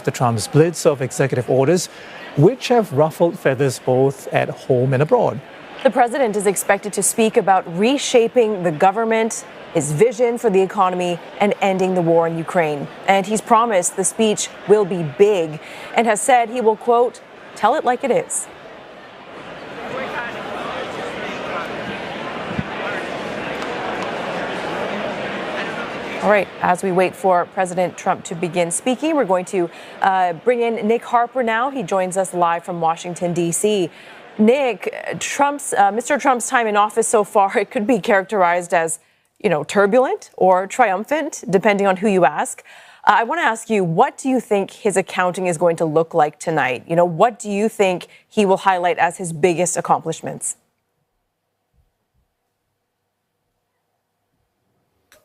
after Trump's blitz of executive orders, which have ruffled feathers both at home and abroad. The president is expected to speak about reshaping the government, his vision for the economy, and ending the war in Ukraine. And he's promised the speech will be big and has said he will, quote, tell it like it is. All right, as we wait for President Trump to begin speaking, we're going to bring in Nick Harper now. He joins us live from Washington, D.C. Nick, Mr. Trump's time in office so far, it could be characterized as, turbulent or triumphant, depending on who you ask. I want to ask you, what do you think his accounting is going to look like tonight? What do you think he will highlight as his biggest accomplishments?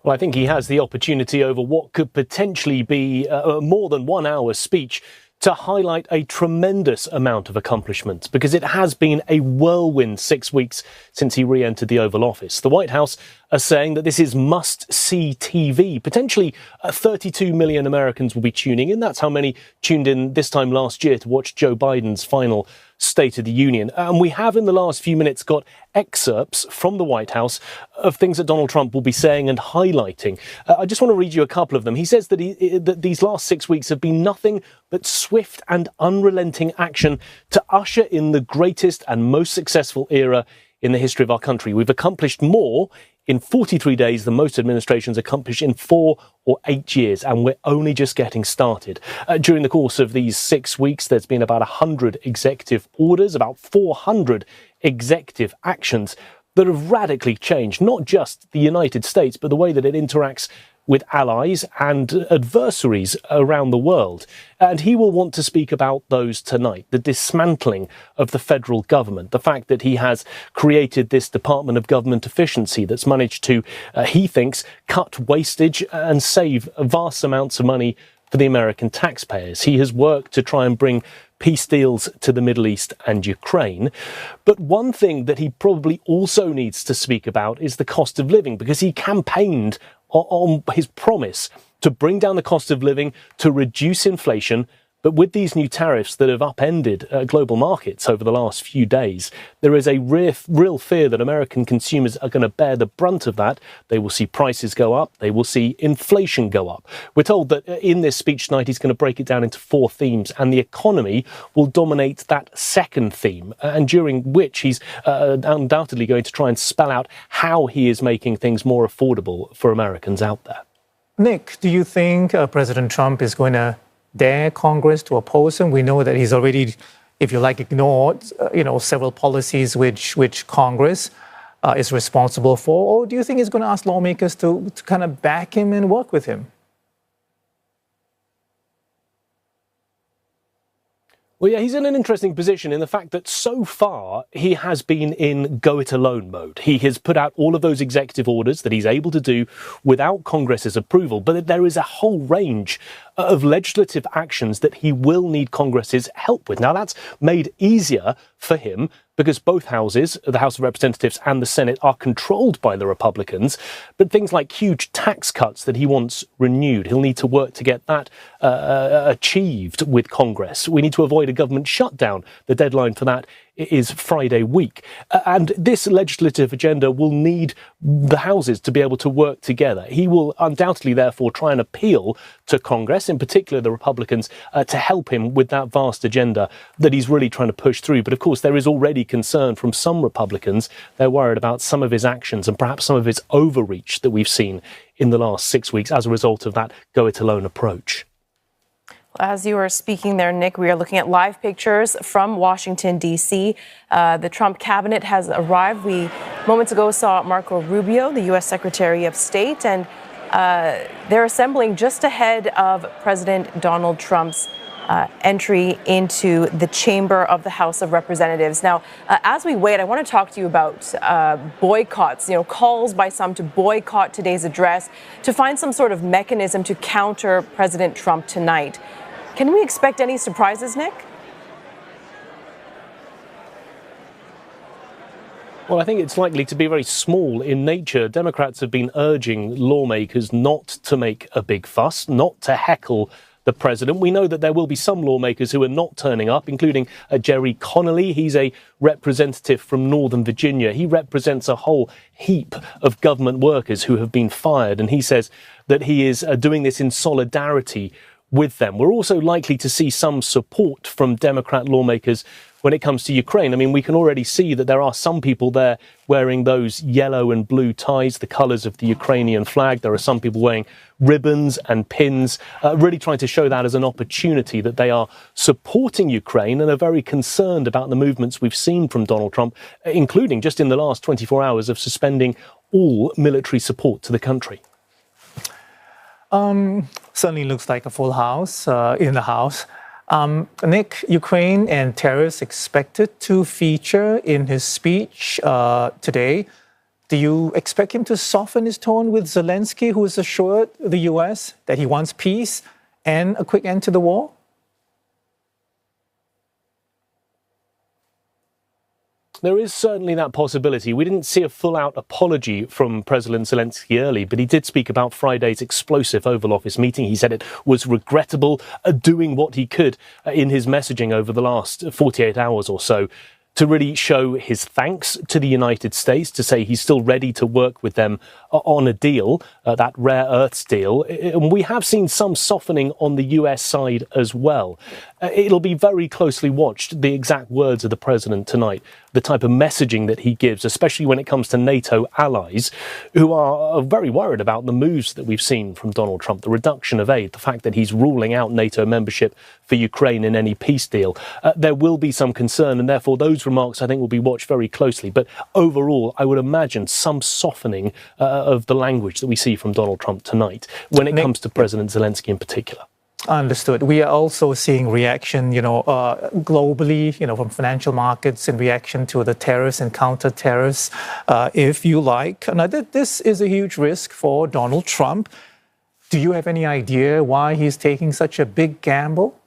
Well, I think he has the opportunity over what could potentially be a more than 1 hour speech to highlight a tremendous amount of accomplishments, because it has been a whirlwind 6 weeks since he re-entered the Oval Office. The White House are saying that this is must-see TV. Potentially 32 million Americans will be tuning in. That's how many tuned in this time last year to watch Joe Biden's final State of the Union. And we have in the last few minutes got excerpts from the White House of things that Donald Trump will be saying and highlighting. I just want to read you a couple of them. He says that these last 6 weeks have been nothing but swift and unrelenting action to usher in the greatest and most successful era in the history of our country. We've accomplished more in 43 days than most administrations accomplish in 4 or 8 years, and we're only just getting started. During the course of these 6 weeks, there's been about 100 executive orders, about 400 executive actions that have radically changed not just the United States, but the way that it interacts with allies and adversaries around the world. And he will want to speak about those tonight. The dismantling of the federal government, the fact that he has created this Department of Government Efficiency that's managed to, he thinks, cut wastage and save vast amounts of money for the American taxpayers. He has worked to try and bring peace deals to the Middle East and Ukraine. But one thing that he probably also needs to speak about is the cost of living, because he campaigned on his promise to bring down the cost of living, to reduce inflation. But with these new tariffs that have upended global markets over the last few days, there is a real fear that American consumers are going to bear the brunt of that. They will see prices go up. They will see inflation go up. We're told that in this speech tonight, he's going to break it down into 4 themes, and the economy will dominate that second theme, and during which he's undoubtedly going to try and spell out how he is making things more affordable for Americans out there. Nick, do you think President Trump is going to dare Congress to oppose him? We know that he's already, if you like, ignored, several policies which Congress is responsible for. Or do you think he's going to ask lawmakers to kind of back him and work with him? Well, yeah, he's in an interesting position in the fact that so far he has been in go-it-alone mode. He has put out all of those executive orders that he's able to do without Congress's approval, but there is a whole range of legislative actions that he will need Congress's help with. Now, that's made easier for him because both houses, the House of Representatives and the Senate, are controlled by the Republicans. But things like huge tax cuts that he wants renewed, he'll need to work to get that achieved with Congress. We need to avoid a government shutdown. The deadline for that is Friday week. And this legislative agenda will need the houses to be able to work together. He will undoubtedly, therefore, try and appeal to Congress, in particular the Republicans, to help him with that vast agenda that he's really trying to push through. But of course, there is already concern from some Republicans. They're worried about some of his actions and perhaps some of his overreach that we've seen in the last 6 weeks as a result of that go-it-alone approach. As you were speaking there, Nick, we are looking at live pictures from Washington, D.C. The Trump cabinet has arrived. We moments ago saw Marco Rubio, the U.S. Secretary of State, and they're assembling just ahead of President Donald Trump's entry into the chamber of the House of Representatives. Now, as we wait, I want to talk to you about boycotts, calls by some to boycott today's address, to find some sort of mechanism to counter President Trump tonight. Can we expect any surprises, Nick? Well, I think it's likely to be very small in nature. Democrats have been urging lawmakers not to make a big fuss, not to heckle the president. We know that there will be some lawmakers who are not turning up, including Jerry Connolly. He's a representative from Northern Virginia. He represents a whole heap of government workers who have been fired, and he says that he is doing this in solidarity with them. We're also likely to see some support from Democrat lawmakers when it comes to Ukraine. I mean, we can already see that there are some people there wearing those yellow and blue ties, the colours of the Ukrainian flag. There are some people wearing ribbons and pins, really trying to show that as an opportunity that they are supporting Ukraine and are very concerned about the movements we've seen from Donald Trump, including just in the last 24 hours of suspending all military support to the country. Certainly looks like a full house in the House. Nick, Ukraine and tariffs expected to feature in his speech today. Do you expect him to soften his tone with Zelensky, who has assured the US that he wants peace and a quick end to the war? There is certainly that possibility. We didn't see a full-out apology from President Zelensky early, but he did speak about Friday's explosive Oval Office meeting. He said it was regrettable, doing what he could in his messaging over the last 48 hours or so to really show his thanks to the United States, to say he's still ready to work with them on a deal, that rare earths deal. And we have seen some softening on the US side as well. It'll be very closely watched, the exact words of the president tonight, the type of messaging that he gives, especially when it comes to NATO allies, who are very worried about the moves that we've seen from Donald Trump, the reduction of aid, the fact that he's ruling out NATO membership for Ukraine in any peace deal. There will be some concern, and therefore those remarks, I think, will be watched very closely. But overall, I would imagine some softening of the language that we see from Donald Trump tonight when it comes to President Zelensky in particular. Understood. We are also seeing reaction, globally, from financial markets in reaction to the tariffs and counter-tariffs, if you like. Now, this is a huge risk for Donald Trump. Do you have any idea why he's taking such a big gamble?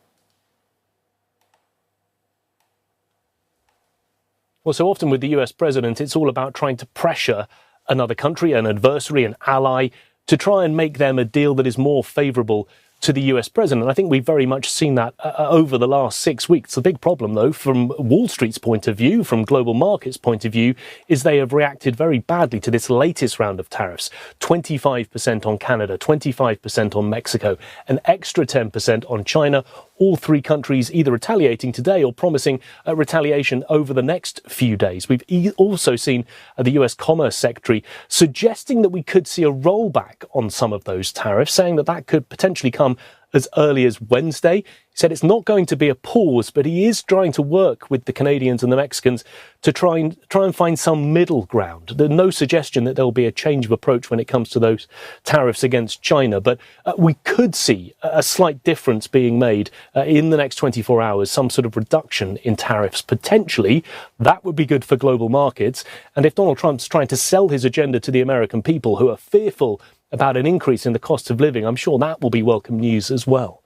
Well, so often with the US president, it's all about trying to pressure another country, an adversary, an ally, to try and make them a deal that is more favourable to the US president. I think we've very much seen that over the last 6 weeks. The big problem, though, from Wall Street's point of view, from global markets' point of view, is they have reacted very badly to this latest round of tariffs. 25% on Canada, 25% on Mexico, an extra 10% on China. All three countries either retaliating today or promising retaliation over the next few days. We've also seen the US Commerce Secretary suggesting that we could see a rollback on some of those tariffs, saying that that could potentially come as early as Wednesday. He said it's not going to be a pause, but he is trying to work with the Canadians and the Mexicans to try and find some middle ground. There's no suggestion that there will be a change of approach when it comes to those tariffs against China, but we could see a slight difference being made in the next 24 hours, some sort of reduction in tariffs. Potentially, that would be good for global markets. And if Donald Trump's trying to sell his agenda to the American people who are fearful about an increase in the cost of living, I'm sure that will be welcome news as well.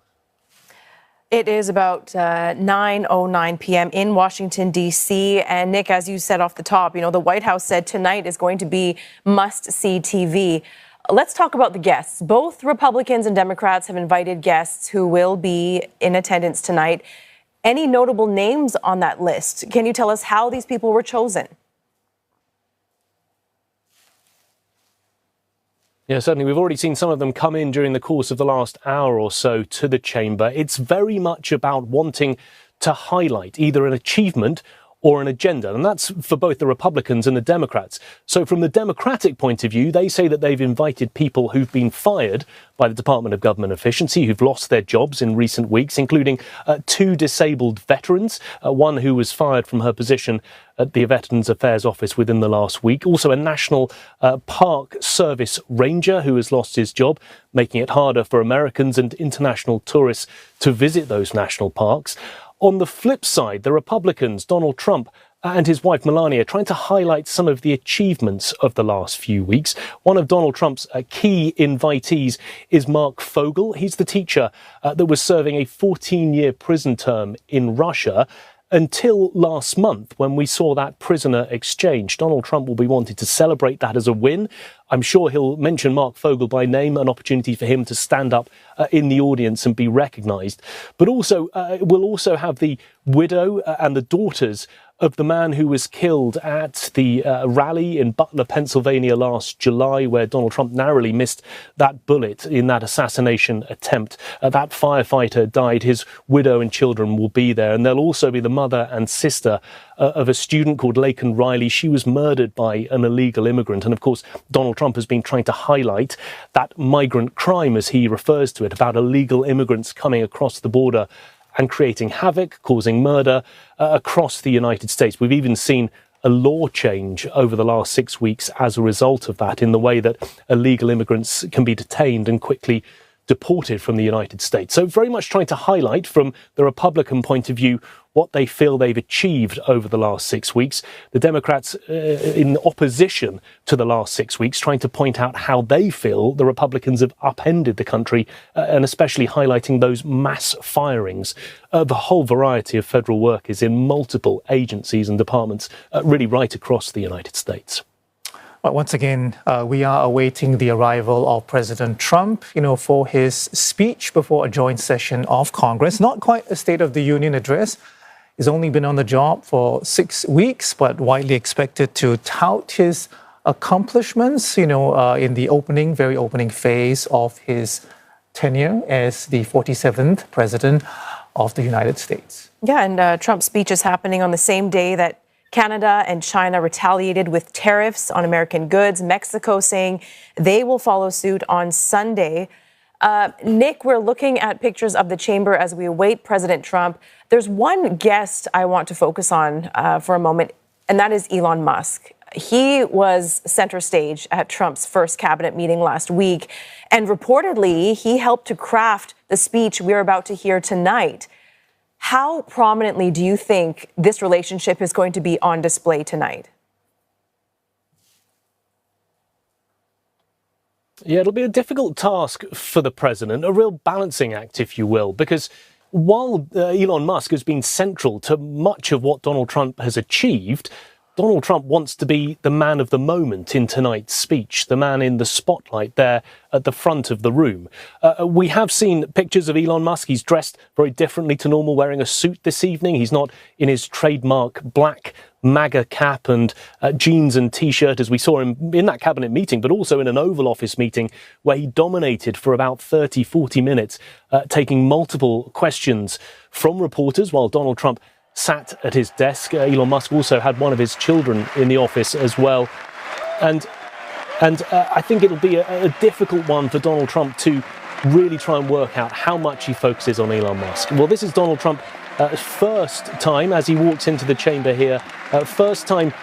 It is about 9:09 p.m. in Washington, D.C. And Nick, as you said off the top, the White House said tonight is going to be must-see TV. Let's talk about the guests. Both Republicans and Democrats have invited guests who will be in attendance tonight. Any notable names on that list? Can you tell us how these people were chosen? Yeah, certainly. We've already seen some of them come in during the course of the last hour or so to the chamber. It's very much about wanting to highlight either an achievement or an agenda, and that's for both the Republicans and the Democrats. So from the Democratic point of view, they say that they've invited people who've been fired by the Department of Government Efficiency, who've lost their jobs in recent weeks, including 2 disabled veterans, one who was fired from her position at the Veterans Affairs Office within the last week. Also a National Park Service ranger who has lost his job, making it harder for Americans and international tourists to visit those national parks. On the flip side, the Republicans, Donald Trump and his wife Melania, trying to highlight some of the achievements of the last few weeks. One of Donald Trump's key invitees is Mark Fogel. He's the teacher that was serving a 14-year prison term in Russia. until last month when we saw that prisoner exchange. Donald Trump will be wanting to celebrate that as a win. I'm sure he'll mention Mark Fogel by name, an opportunity for him to stand up in the audience and be recognised. But also, we'll also have the widow and the daughters of the man who was killed at the rally in Butler, Pennsylvania last July, where Donald Trump narrowly missed that bullet in that assassination attempt. That firefighter died. His widow and children will be there. And there'll also be the mother and sister of a student called Laken Riley. She was murdered by an illegal immigrant. And of course, Donald Trump has been trying to highlight that migrant crime, as he refers to it, about illegal immigrants coming across the border and creating havoc, causing murder across the United States. We've even seen a law change over the last 6 weeks as a result of that, in the way that illegal immigrants can be detained and quickly deported from the United States. So very much trying to highlight from the Republican point of view what they feel they've achieved over the last 6 weeks. The Democrats in opposition to the last 6 weeks, trying to point out how they feel the Republicans have upended the country, and especially highlighting those mass firings of a whole variety of federal workers in multiple agencies and departments, really right across the United States. But once again, we are awaiting the arrival of President Trump, for his speech before a joint session of Congress. Not quite a State of the Union address. He's only been on the job for 6 weeks, but widely expected to tout his accomplishments, in the very opening phase of his tenure as the 47th president of the United States. Yeah, and Trump's speech is happening on the same day that Canada and China retaliated with tariffs on American goods, Mexico saying they will follow suit on Sunday. Nick, we're looking at pictures of the chamber as we await President Trump. There's one guest I want to focus on for a moment, and that is Elon Musk. He was center stage at Trump's first cabinet meeting last week, and reportedly he helped to craft the speech we're about to hear tonight. How prominently do you think this relationship is going to be on display tonight? Yeah, it'll be a difficult task for the president, a real balancing act, if you will, because while Elon Musk has been central to much of what Donald Trump has achieved, Donald Trump wants to be the man of the moment in tonight's speech, the man in the spotlight there at the front of the room. We have seen pictures of Elon Musk. He's dressed very differently to normal, wearing a suit this evening. He's not in his trademark black MAGA cap and jeans and T-shirt, as we saw him in that cabinet meeting, but also in an Oval Office meeting where he dominated for about 30, 40 minutes, taking multiple questions from reporters while Donald Trump sat at his desk. Elon Musk also had one of his children in the office as well. And I think it'll be a difficult one for Donald Trump to really try and work out how much he focuses on Elon Musk. Well, this is Donald Trump's first time as he walks into the chamber here, first time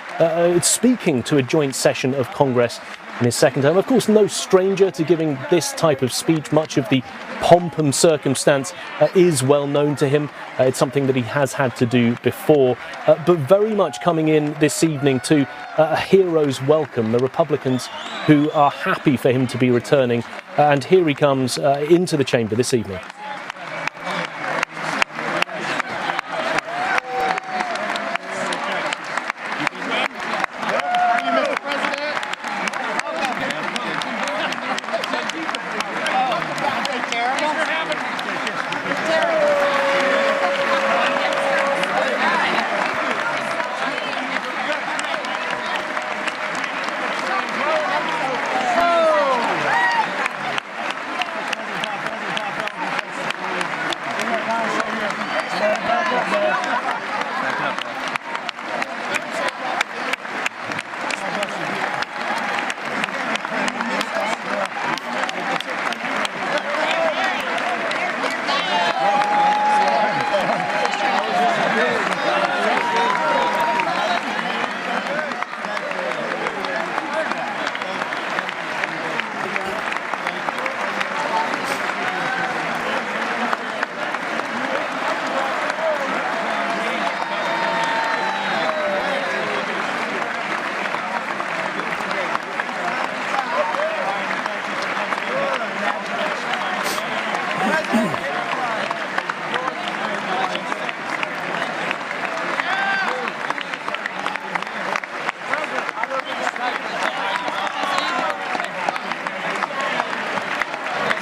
speaking to a joint session of Congress in his second term. Of course, no stranger to giving this type of speech. Much of the pomp and circumstance is well known to him. It's something that he has had to do before, but very much coming in this evening to a hero's welcome. The Republicans who are happy for him to be returning, and here he comes into the chamber this evening.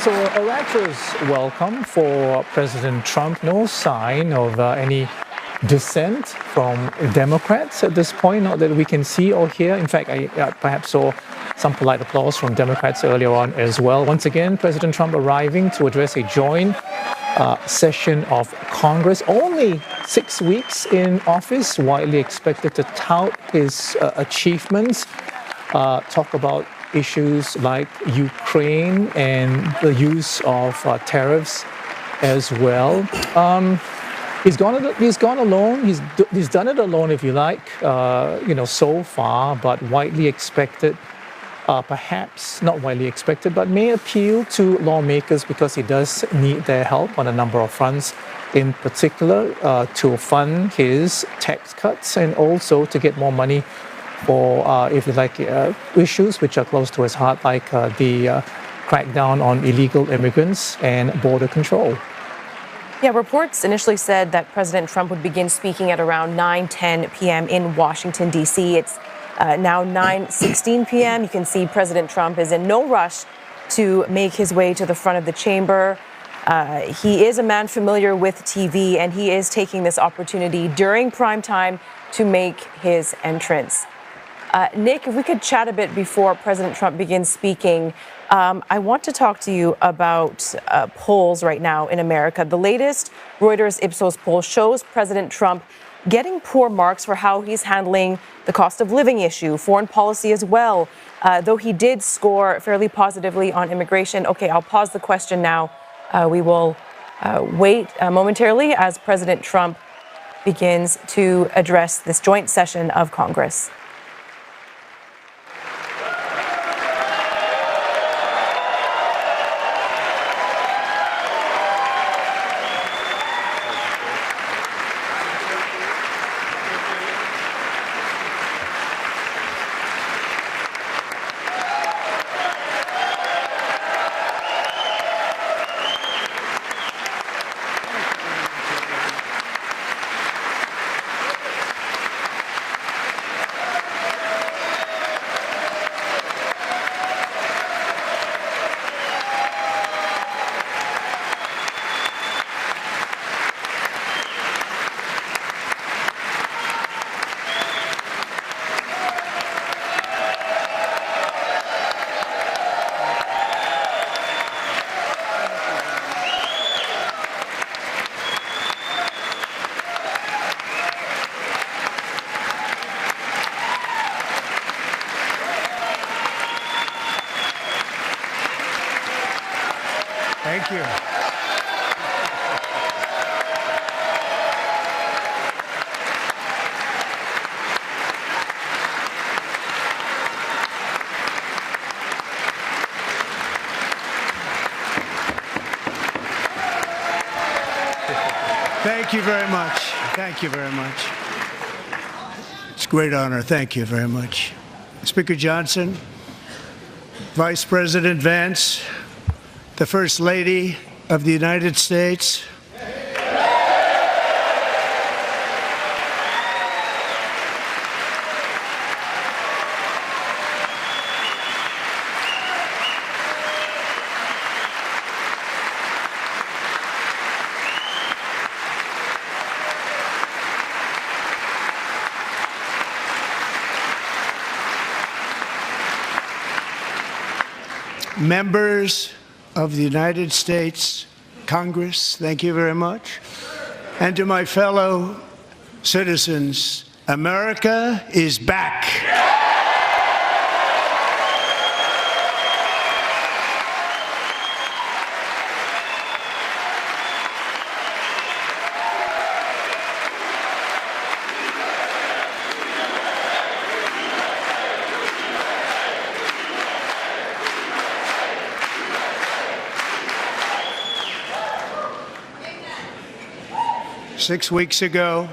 So a rapturous welcome for President Trump. No sign of any dissent from Democrats at this point, not that we can see or hear. In fact, I perhaps saw some polite applause from Democrats earlier on as well. Once again, President Trump arriving to address a joint session of Congress. Only 6 weeks in office, widely expected to tout his achievements, talk about issues like Ukraine and the use of tariffs as well. He's gone alone. He's done it alone, if you like, so far, but widely expected. Perhaps not widely expected, but may appeal to lawmakers because he does need their help on a number of fronts, in particular to fund his tax cuts and also to get more money for, if you like, issues which are close to his heart, like the crackdown on illegal immigrants and border control. Yeah, reports initially said that President Trump would begin speaking at around 9:10 p.m. in Washington, D.C. It's now 9:16 p.m. You can see President Trump is in no rush to make his way to the front of the chamber. He is a man familiar with TV, and he is taking this opportunity during prime time to make his entrance. Nick, if we could chat a bit before President Trump begins speaking, I want to talk to you about polls right now in America. The latest Reuters Ipsos poll shows President Trump getting poor marks for how he's handling the cost of living issue, foreign policy as well, though he did score fairly positively on immigration. Okay, I'll pause the question now. We will wait momentarily as President Trump begins to address this joint session of Congress. Thank you. Thank you very much. Thank you very much. It's a great honor. Thank you very much. Speaker Johnson, Vice President Vance, the First Lady of the United States, members of the United States Congress, thank you very much. And to my fellow citizens, America is back. 6 weeks ago,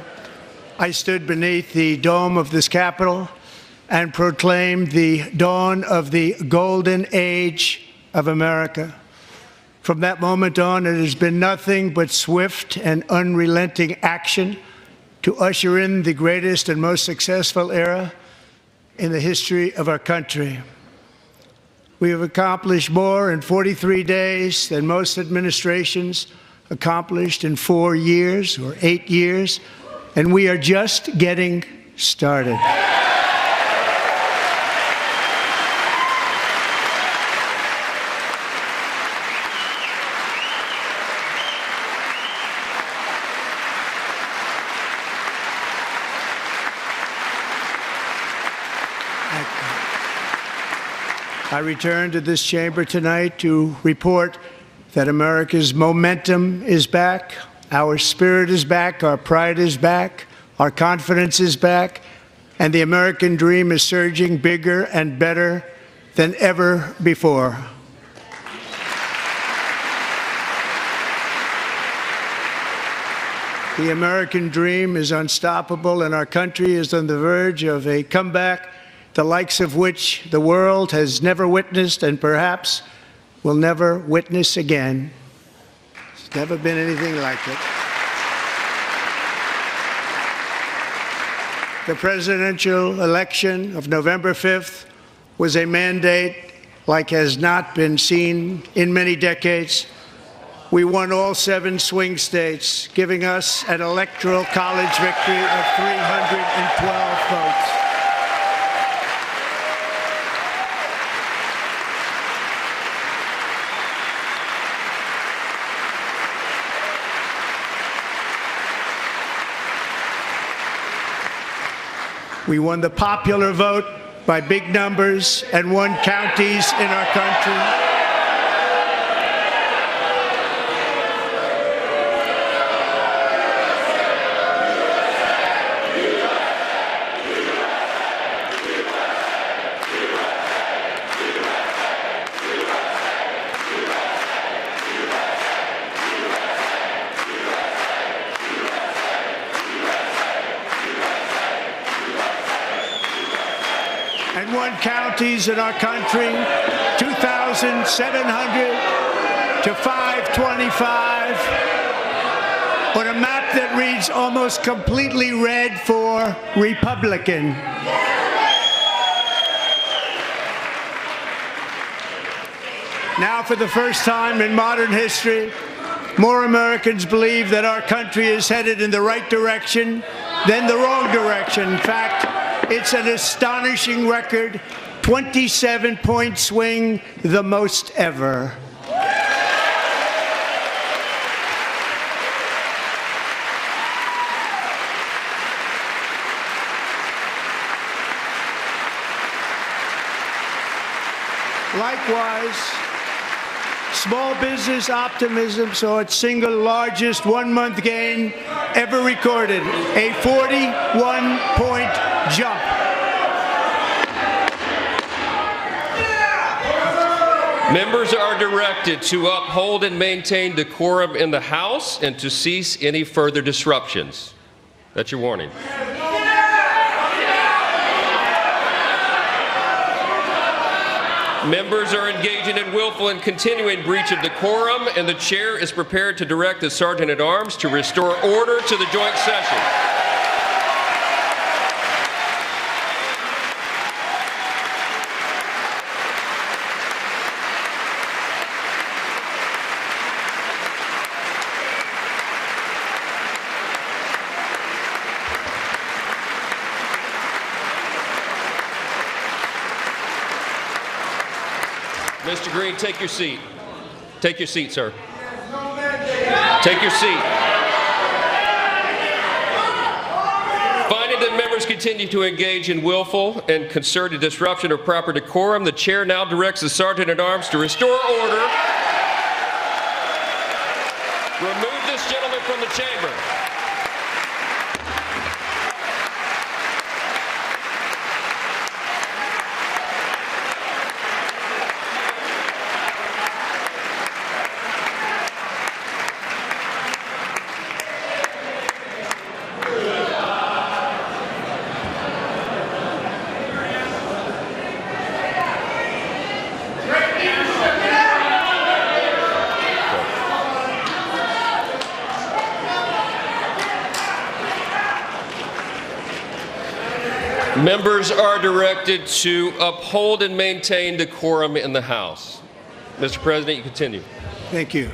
I stood beneath the dome of this Capitol and proclaimed the dawn of the golden age of America. From that moment on, it has been nothing but swift and unrelenting action to usher in the greatest and most successful era in the history of our country. We have accomplished more in 43 days than most administrations accomplished in 4 years or 8 years, and we are just getting started. I return to this chamber tonight to report that America's momentum is back, our spirit is back, our pride is back, our confidence is back, and the American dream is surging bigger and better than ever before. The American dream is unstoppable, and our country is on the verge of a comeback, the likes of which the world has never witnessed and perhaps will never witness again. There's never been anything like it. The presidential election of November 5th was a mandate like has not been seen in many decades. We won all 7 swing states, giving us an electoral college victory of 312 votes. We won the popular vote by big numbers and won counties in our country. And won counties in our country, 2,700 to 525, on a map that reads almost completely red for Republican. Now, for the first time in modern history, more Americans believe that our country is headed in the right direction than the wrong direction. In fact, it's an astonishing record, 27-point swing, the most ever. Likewise, small business optimism saw its single largest one-month gain ever recorded, a 41-point jump. Members are directed to uphold and maintain decorum in the House and to cease any further disruptions. That's your warning. Members are engaging in willful and continuing breach of decorum, and the chair is prepared to direct the Sergeant-at-Arms to restore order to the joint session. Mr. Green, take your seat. Take your seat, sir. Take your seat. Finding that members continue to engage in willful and concerted disruption of proper decorum, the chair now directs the Sergeant-at-Arms to restore order. Remove this gentleman from the chamber. Members are directed to uphold and maintain decorum in the House. Mr. President, you continue. Thank you.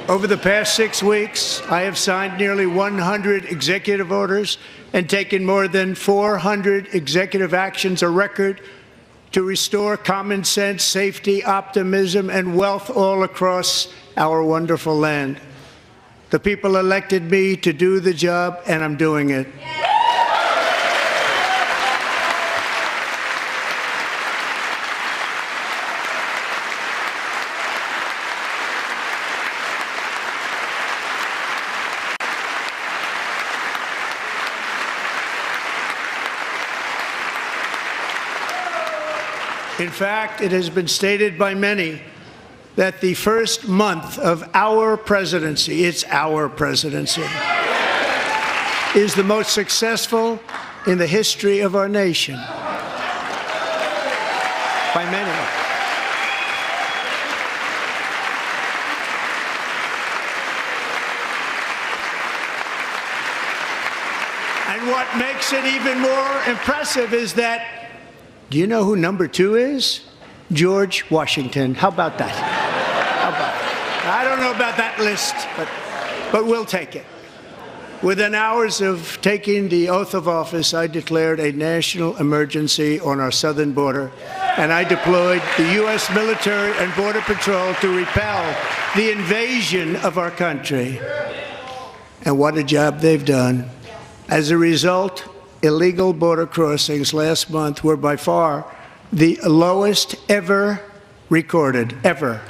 Over the past 6 weeks, I have signed nearly 100 executive orders and taken more than 400 executive actions, a record, to restore common sense, safety, optimism, and wealth all across our wonderful land. The people elected me to do the job, and I'm doing it. In fact, it has been stated by many that the first month of our presidency, it's our presidency, is the most successful in the history of our nation. By many. And what makes it even more impressive is that, do you know who number 2 is? George Washington. How about that? How about that? I don't know about that list, but we'll take it. Within hours of taking the oath of office, I declared a national emergency on our southern border, and I deployed the U.S. military and Border Patrol to repel the invasion of our country. And what a job they've done. As a result, illegal border crossings last month were by far the lowest ever recorded, ever.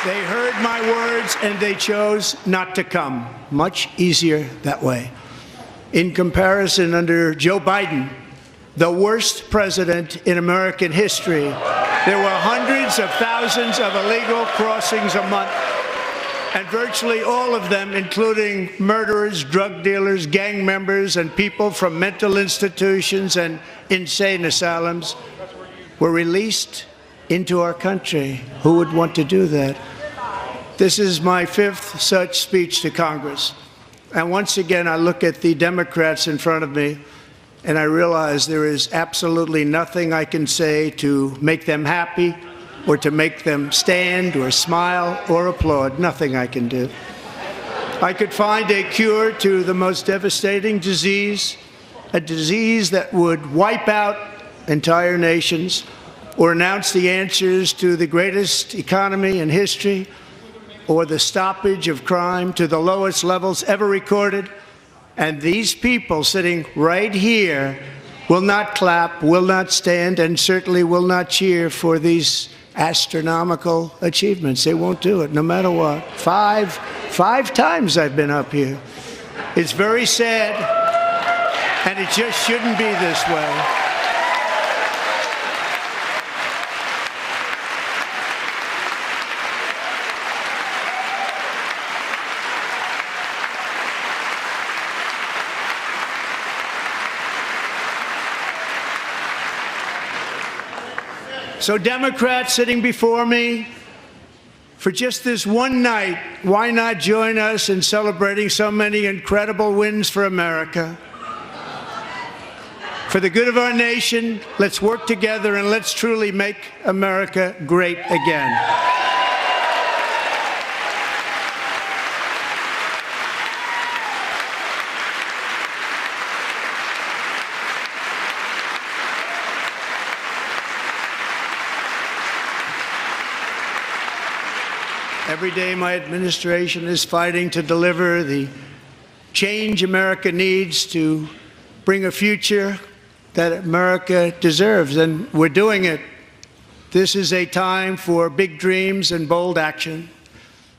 They heard my words and they chose not to come. Much easier that way. In comparison, under Joe Biden, the worst president in American history, there were hundreds of thousands of illegal crossings a month, and virtually all of them, including murderers, drug dealers, gang members, and people from mental institutions and insane asylums, were released into our country. Who would want to do that? This is my 5th such speech to Congress. And once again, I look at the Democrats in front of me, and I realize there is absolutely nothing I can say to make them happy or to make them stand or smile or applaud. Nothing I can do. I could find a cure to the most devastating disease, a disease that would wipe out entire nations, or announce the answers to the greatest economy in history, or the stoppage of crime to the lowest levels ever recorded. And these people sitting right here will not clap, will not stand, and certainly will not cheer for these astronomical achievements. They won't do it, no matter what. Five times I've been up here. It's very sad, and it just shouldn't be this way. So Democrats sitting before me, for just this one night, why not join us in celebrating so many incredible wins for America? For the good of our nation, let's work together and let's truly make America great again. Every day my administration is fighting to deliver the change America needs to bring a future that America deserves, and we're doing it. This is a time for big dreams and bold action.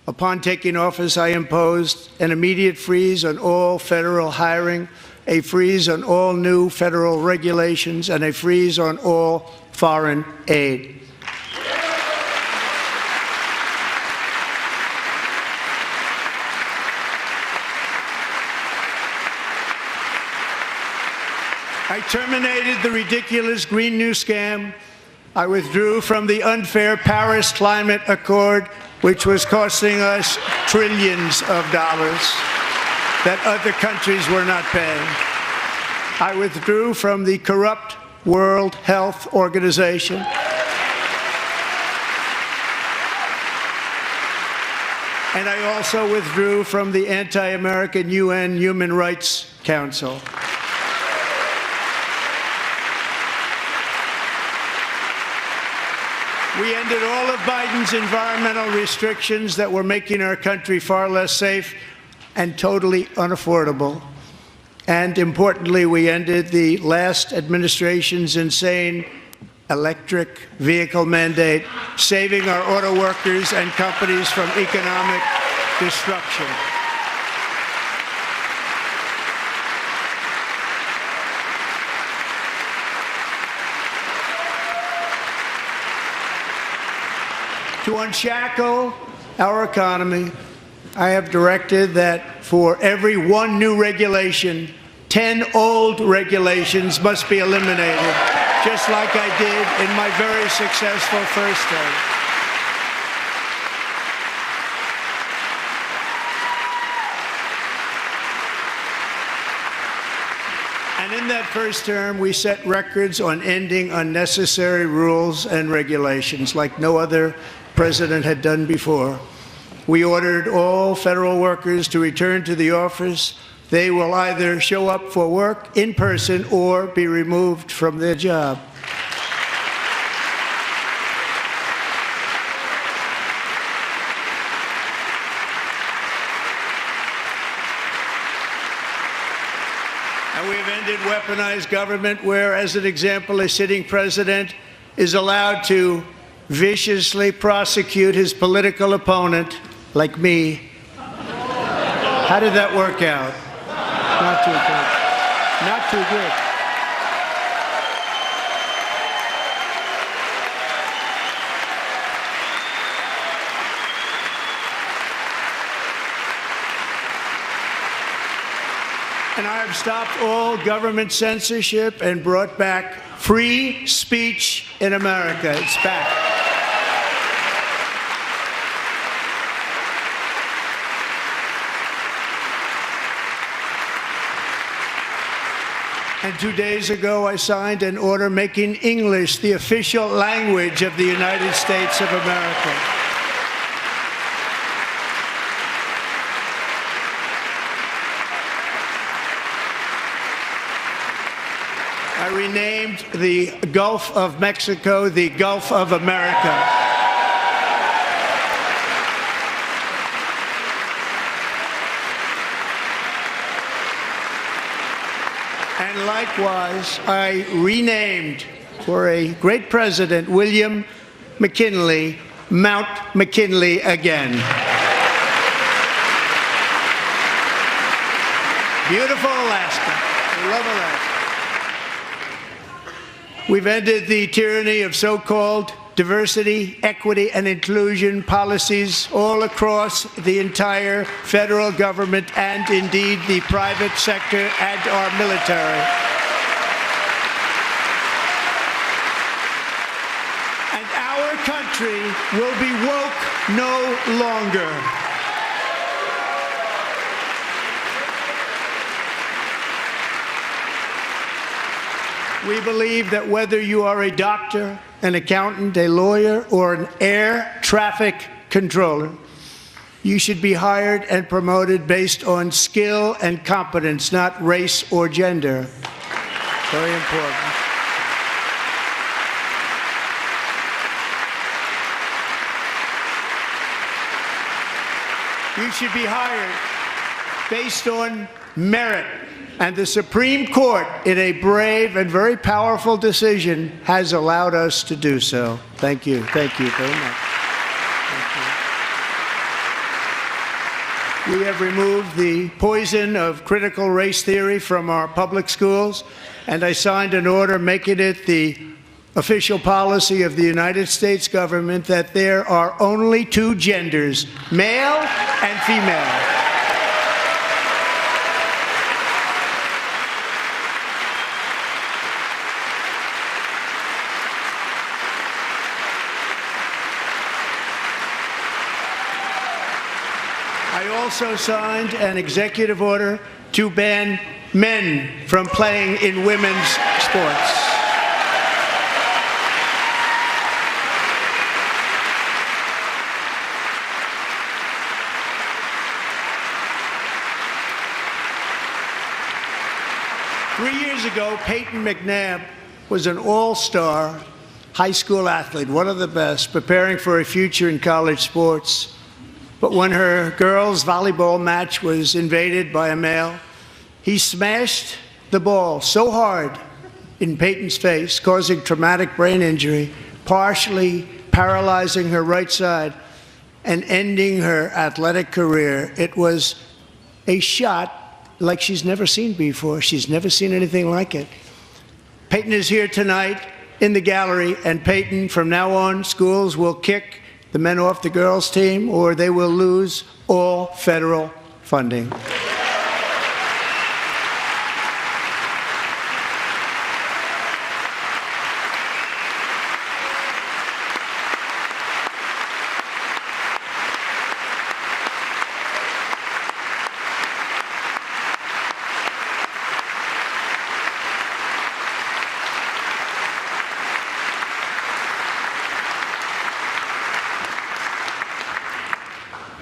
Upon taking office, I imposed an immediate freeze on all federal hiring, a freeze on all new federal regulations, and a freeze on all foreign aid. I terminated the ridiculous Green New Scam. I withdrew from the unfair Paris Climate Accord, which was costing us trillions of dollars that other countries were not paying. I withdrew from the corrupt World Health Organization. And I also withdrew from the anti-American UN Human Rights Council. We ended all of Biden's environmental restrictions that were making our country far less safe and totally unaffordable. And importantly, we ended the last administration's insane electric vehicle mandate, saving our auto workers and companies from economic destruction. To unshackle our economy, I have directed that for every one new regulation, 10 old regulations must be eliminated, just like I did in my very successful first term. And in that first term, we set records on ending unnecessary rules and regulations like no other president had done before. We ordered all federal workers to return to the office. They will either show up for work in person or be removed from their job. And we've ended weaponized government where, as an example, a sitting president is allowed to viciously prosecute his political opponent, like me. How did that work out? Not too good. Not too good. And I have stopped all government censorship and brought back free speech in America. It's back. And 2 days ago, I signed an order making English the official language of the United States of America. I renamed the Gulf of Mexico the Gulf of America. And likewise, I renamed, for a great president, William McKinley, Mount McKinley again. Beautiful Alaska. I love Alaska. We've ended the tyranny of so-called diversity, equity, and inclusion policies all across the entire federal government and indeed the private sector and our military. And our country will be woke no longer. We believe that whether you are a doctor, an accountant, a lawyer, or an air traffic controller, you should be hired and promoted based on skill and competence, not race or gender. Very important. You should be hired based on merit. And the Supreme Court, in a brave and very powerful decision, has allowed us to do so. Thank you. Thank you very much. Thank you. We have removed the poison of critical race theory from our public schools, and I signed an order making it the official policy of the United States government that there are only two genders, male and female. also signed an executive order to ban men from playing in women's sports. Years ago, Peyton McNabb was an all-star high school athlete, one of the best, preparing for a future in college sports. But when her girls' volleyball match was invaded by a male, he smashed the ball so hard in Peyton's face, causing traumatic brain injury, partially paralyzing her right side and ending her athletic career. It was a shot like she's never seen before. She's never seen anything like it. Peyton is here tonight in the gallery, and Peyton, from now on, schools will kick the men off the girls' team, or they will lose all federal funding.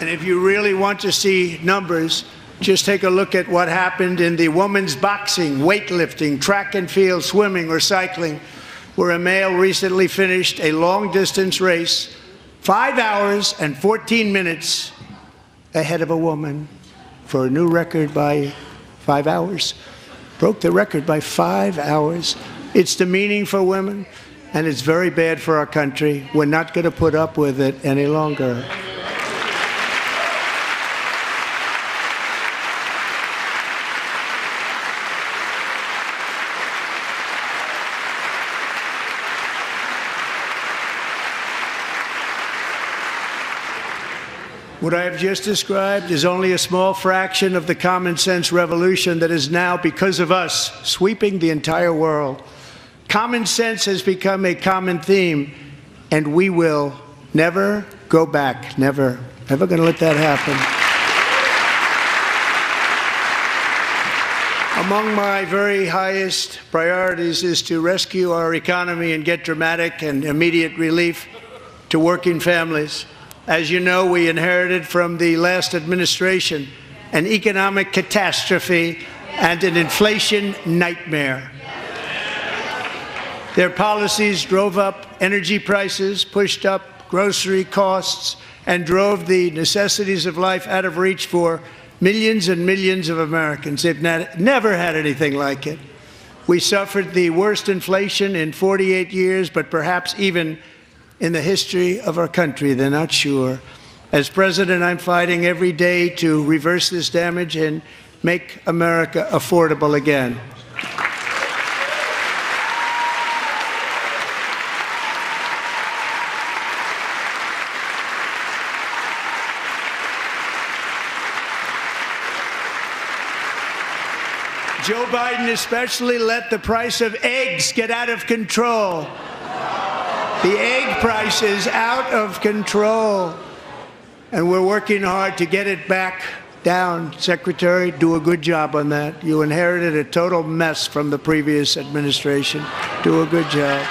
And if you really want to see numbers, just take a look at what happened in the women's boxing, weightlifting, track and field, swimming, or cycling, where a male recently finished a long-distance race 5 hours and 14 minutes ahead of a woman for a new record by 5 hours. Broke the record by 5 hours. It's demeaning for women, and it's very bad for our country. We're not going to put up with it any longer. What I have just described is only a small fraction of the common sense revolution that is now, because of us, sweeping the entire world. Common sense has become a common theme, and we will never go back. Never. Never going to let that happen. Among my very highest priorities is to rescue our economy and get dramatic and immediate relief to working families. As you know, we inherited from the last administration an economic catastrophe and an inflation nightmare. Their policies drove up energy prices, pushed up grocery costs, and drove the necessities of life out of reach for millions and millions of Americans. They've never had anything like it. We suffered the worst inflation in 48 years, but perhaps even in the history of our country. They're not sure. As president, I'm fighting every day to reverse this damage and make America affordable again. Joe Biden especially let the price of eggs get out of control. The egg price is out of control, and we're working hard to get it back down. Secretary, do a good job on that. You inherited a total mess from the previous administration. Do a good job.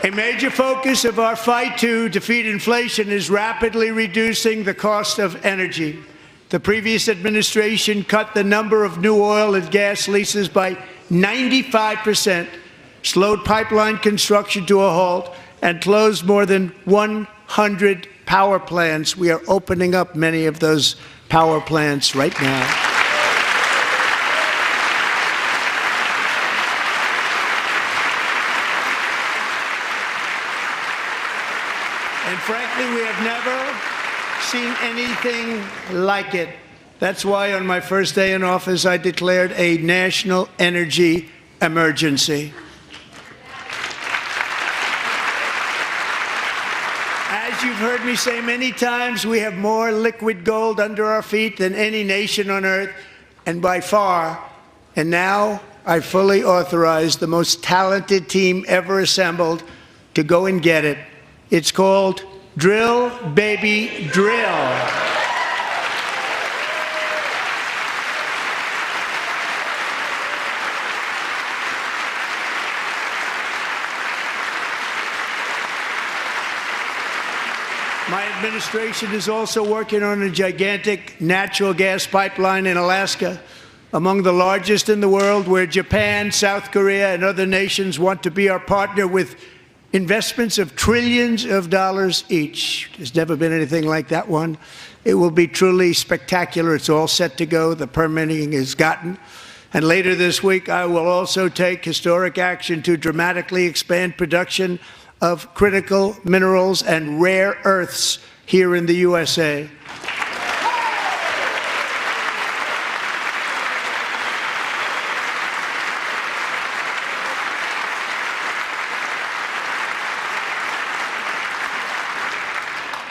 A major focus of our fight to defeat inflation is rapidly reducing the cost of energy. The previous administration cut the number of new oil and gas leases by 95%, slowed pipeline construction to a halt, and closed more than 100 power plants. We are opening up many of those power plants right now. And frankly, we have never seen anything like it. That's why on my first day in office, I declared a national energy emergency. As you've heard me say many times, we have more liquid gold under our feet than any nation on earth, and by far. And now I fully authorize the most talented team ever assembled to go and get it. It's called Drill, Baby, Drill. My administration is also working on a gigantic natural gas pipeline in Alaska, among the largest in the world, where Japan, South Korea, and other nations want to be our partner with investments of trillions of dollars each. There's never been anything like that one. It will be truly spectacular. It's all set to go. The permitting is gotten. And later this week, I will also take historic action to dramatically expand production of critical minerals and rare earths here in the USA.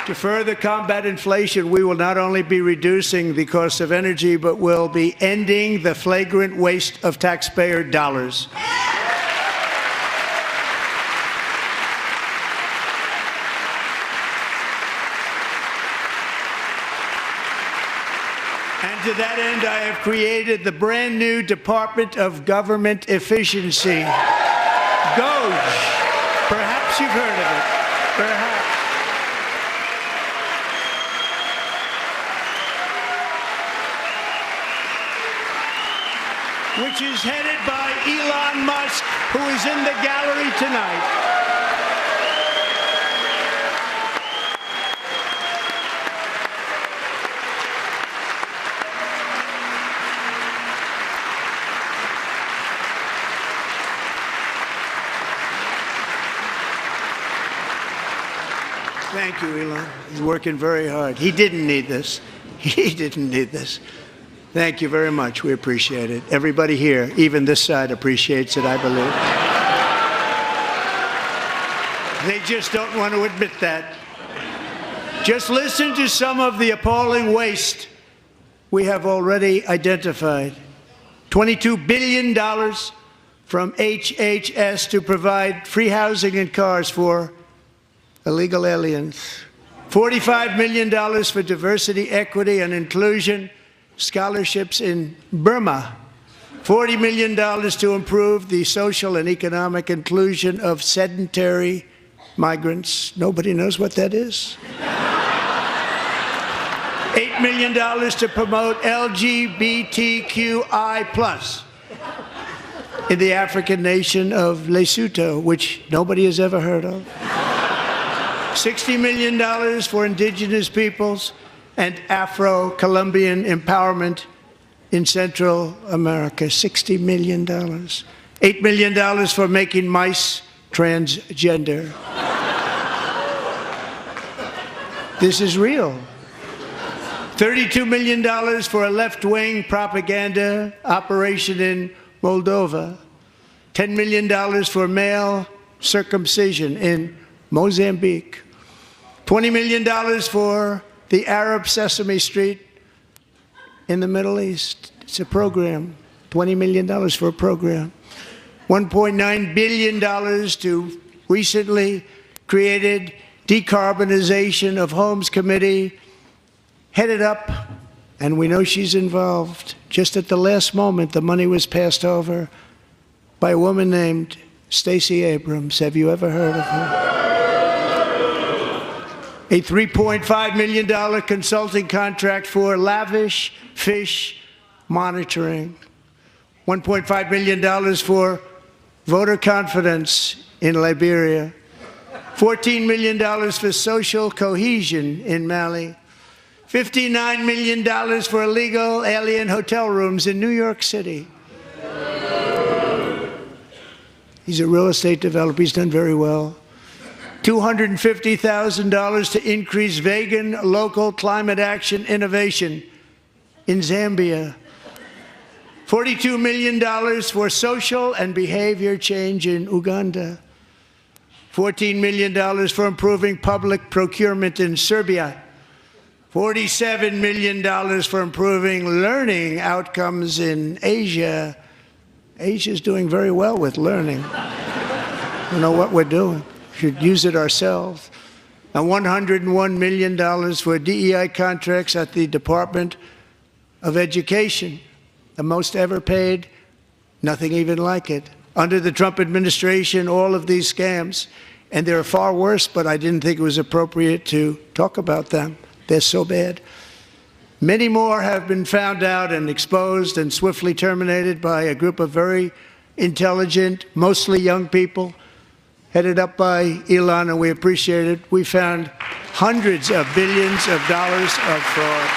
To further combat inflation, we will not only be reducing the cost of energy, but will be ending the flagrant waste of taxpayer dollars. And to that end, I have created the brand new Department of Government Efficiency, DOGE. Perhaps you've heard of it. Perhaps. Which is headed by Elon Musk, who is in the gallery tonight. Thank you, Elon. He's working very hard. He didn't need this. He didn't need this. Thank you very much. We appreciate it. Everybody here, even this side, appreciates it, I believe. They just don't want to admit that. Just listen to some of the appalling waste we have already identified. $22 billion from HHS to provide free housing and cars for illegal aliens. $45 million for diversity, equity, and inclusion scholarships in Burma. $40 million to improve the social and economic inclusion of sedentary migrants. Nobody knows what that is. $8 million to promote LGBTQI+ in the African nation of Lesotho, which nobody has ever heard of. $60 million for indigenous peoples and Afro-Colombian empowerment in Central America. $60 million. $8 million for making mice transgender. This is real. $32 million for a left-wing propaganda operation in Moldova. $10 million for male circumcision in Mozambique. $20 million for the Arab Sesame Street in the Middle East. It's a program. $20 million for a program. $1.9 billion to recently created Decarbonization of Homes Committee, headed up, and we know she's involved. Just at the last moment, the money was passed over by a woman named Stacey Abrams. Have you ever heard of her? A $3.5 million consulting contract for lavish fish monitoring. $1.5 million for voter confidence in Liberia. $14 million for social cohesion in Mali. $59 million for illegal alien hotel rooms in New York City. He's a real estate developer. He's done very well. $250,000 to increase vegan local climate action innovation in Zambia. $42 million for social and behavior change in Uganda. $14 million for improving public procurement in Serbia. $47 million for improving learning outcomes in Asia. Asia's doing very well with learning. We know what we're doing. We should use it ourselves. And $101 million for DEI contracts at the Department of Education, the most ever paid, nothing even like it. Under the Trump administration, all of these scams, and they're far worse, but I didn't think it was appropriate to talk about them. They're so bad. Many more have been found out and exposed and swiftly terminated by a group of very intelligent, mostly young people, headed up by Elon, and we appreciate it. We found hundreds of billions of dollars of fraud.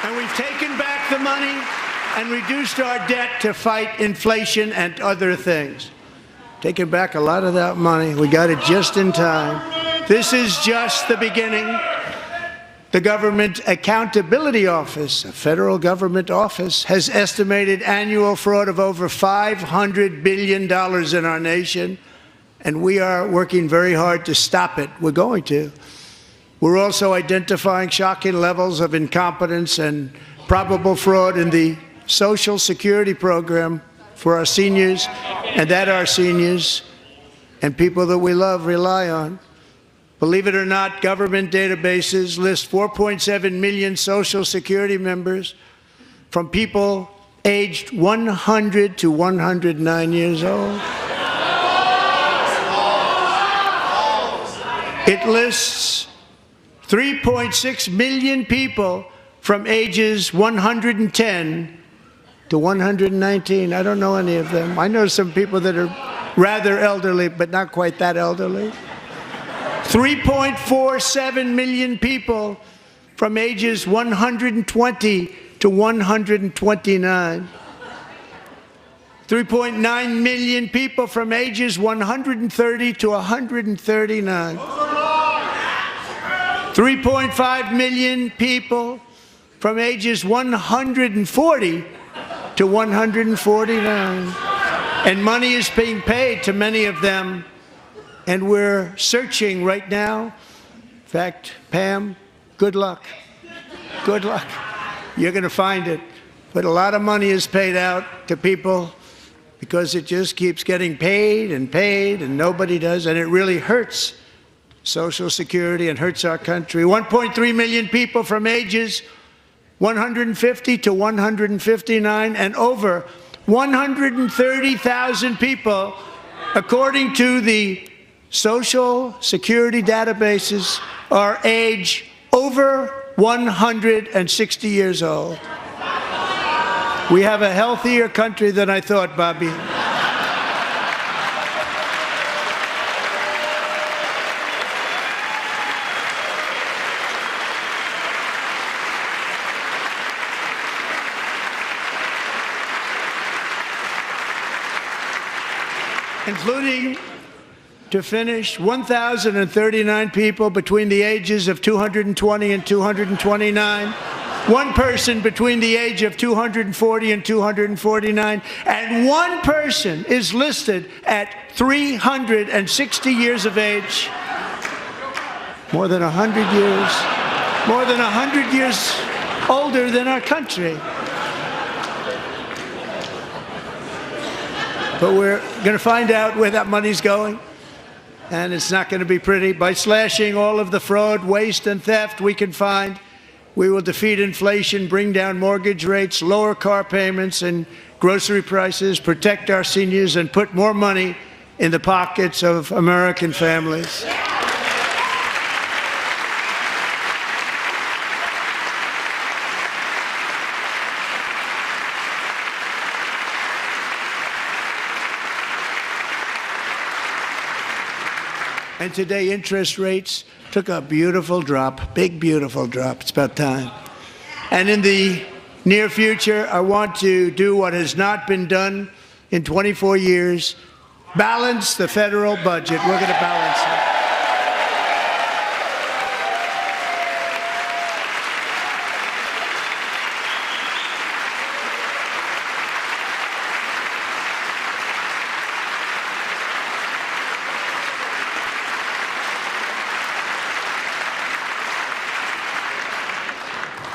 And we've taken back the money and reduced our debt to fight inflation and other things. Taking back a lot of that money. We got it just in time. This is just the beginning. The Government Accountability Office, a federal government office, has estimated annual fraud of over $500 billion in our nation, and we are working very hard to stop it. We're going to. We're also identifying shocking levels of incompetence and probable fraud in the Social Security program for our seniors, and that our seniors and people that we love rely on. Believe it or not, government databases list 4.7 million Social Security members from people aged 100 to 109 years old. It lists 3.6 million people from ages 110 to 119. I don't know any of them. I know some people that are rather elderly, but not quite that elderly. 3.47 million people from ages 120 to 129. 3.9 million people from ages 130 to 139. 3.5 million people from ages 140 to 149. And money is being paid to many of them, and we're searching right now. In fact, Pam, good luck. Good luck. You're going to find it. But a lot of money is paid out to people because it just keeps getting paid, and nobody does, and it really hurts Social Security and hurts our country. 1.3 million people from ages 150 to 159, and over 130,000 people, according to the Social Security databases, are age over 160 years old. We have a healthier country than I thought, Bobby. Including, to finish, 1,039 people between the ages of 220 and 229, one person between the age of 240 and 249, and one person is listed at 360 years of age. More than 100 years, more than 100 years older than our country. But we're going to find out where that money's going, and it's not going to be pretty. By slashing all of the fraud, waste, and theft we can find, we will defeat inflation, bring down mortgage rates, lower car payments and grocery prices, protect our seniors, and put more money in the pockets of American families. And today, interest rates took a beautiful drop, big, beautiful drop. It's about time. And in the near future, I want to do what has not been done in 24 years, balance the federal budget. We're going to balance it.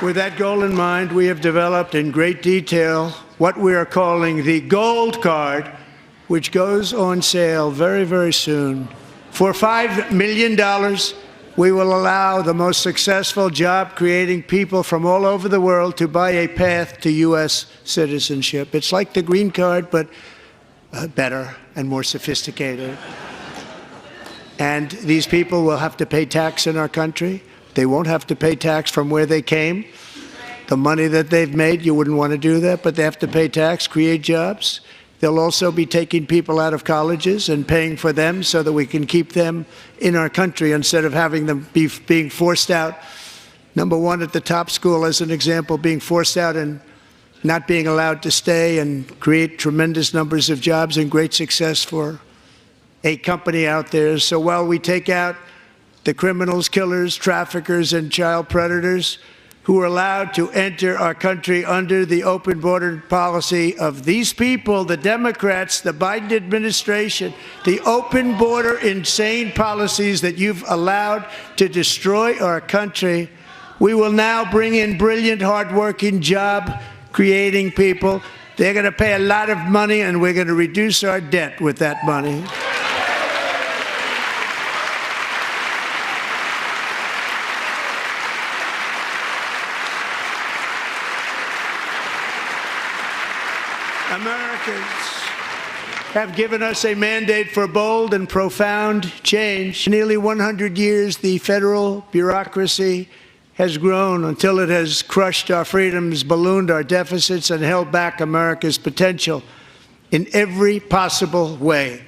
With that goal in mind, we have developed in great detail what we are calling the Gold Card, which goes on sale very, very soon. For $5 million, we will allow the most successful job-creating people from all over the world to buy a path to U.S. citizenship. It's like the green card, but better and more sophisticated. And these people will have to pay tax in our country. They won't have to pay tax from where they came. The money that they've made, you wouldn't want to do that, but they have to pay tax, create jobs. They'll also be taking people out of colleges and paying for them so that we can keep them in our country instead of having them being forced out. Number one, at the top school, as an example, being forced out and not being allowed to stay and create tremendous numbers of jobs and great success for a company out there. So while we take out the criminals, killers, traffickers, and child predators who are allowed to enter our country under the open border policy of these people, the Democrats, the Biden administration, the open border insane policies that you've allowed to destroy our country, we will now bring in brilliant, hardworking, job-creating people. They're going to pay a lot of money, and we're going to reduce our debt with that money. Americans have given us a mandate for bold and profound change. For nearly 100 years, the federal bureaucracy has grown until it has crushed our freedoms, ballooned our deficits, and held back America's potential in every possible way.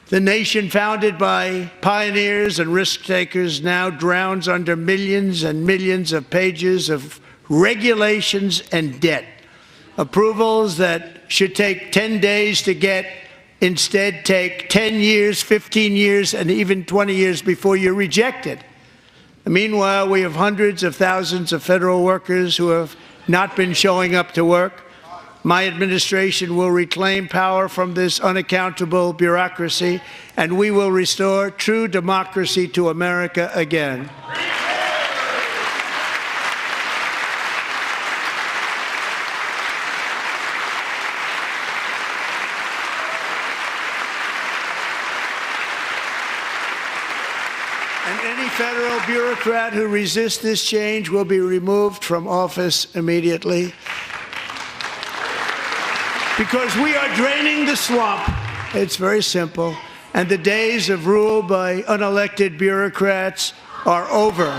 The nation founded by pioneers and risk-takers now drowns under millions and millions of pages of regulations and debt. Approvals that should take 10 days to get instead take 10 years, 15 years, and even 20 years before you're rejected. Meanwhile, we have hundreds of thousands of federal workers who have not been showing up to work. My administration will reclaim power from this unaccountable bureaucracy, and we will restore true democracy to America again. And any federal bureaucrat who resists this change will be removed from office immediately. Because we are draining the swamp. It's very simple. And the days of rule by unelected bureaucrats are over.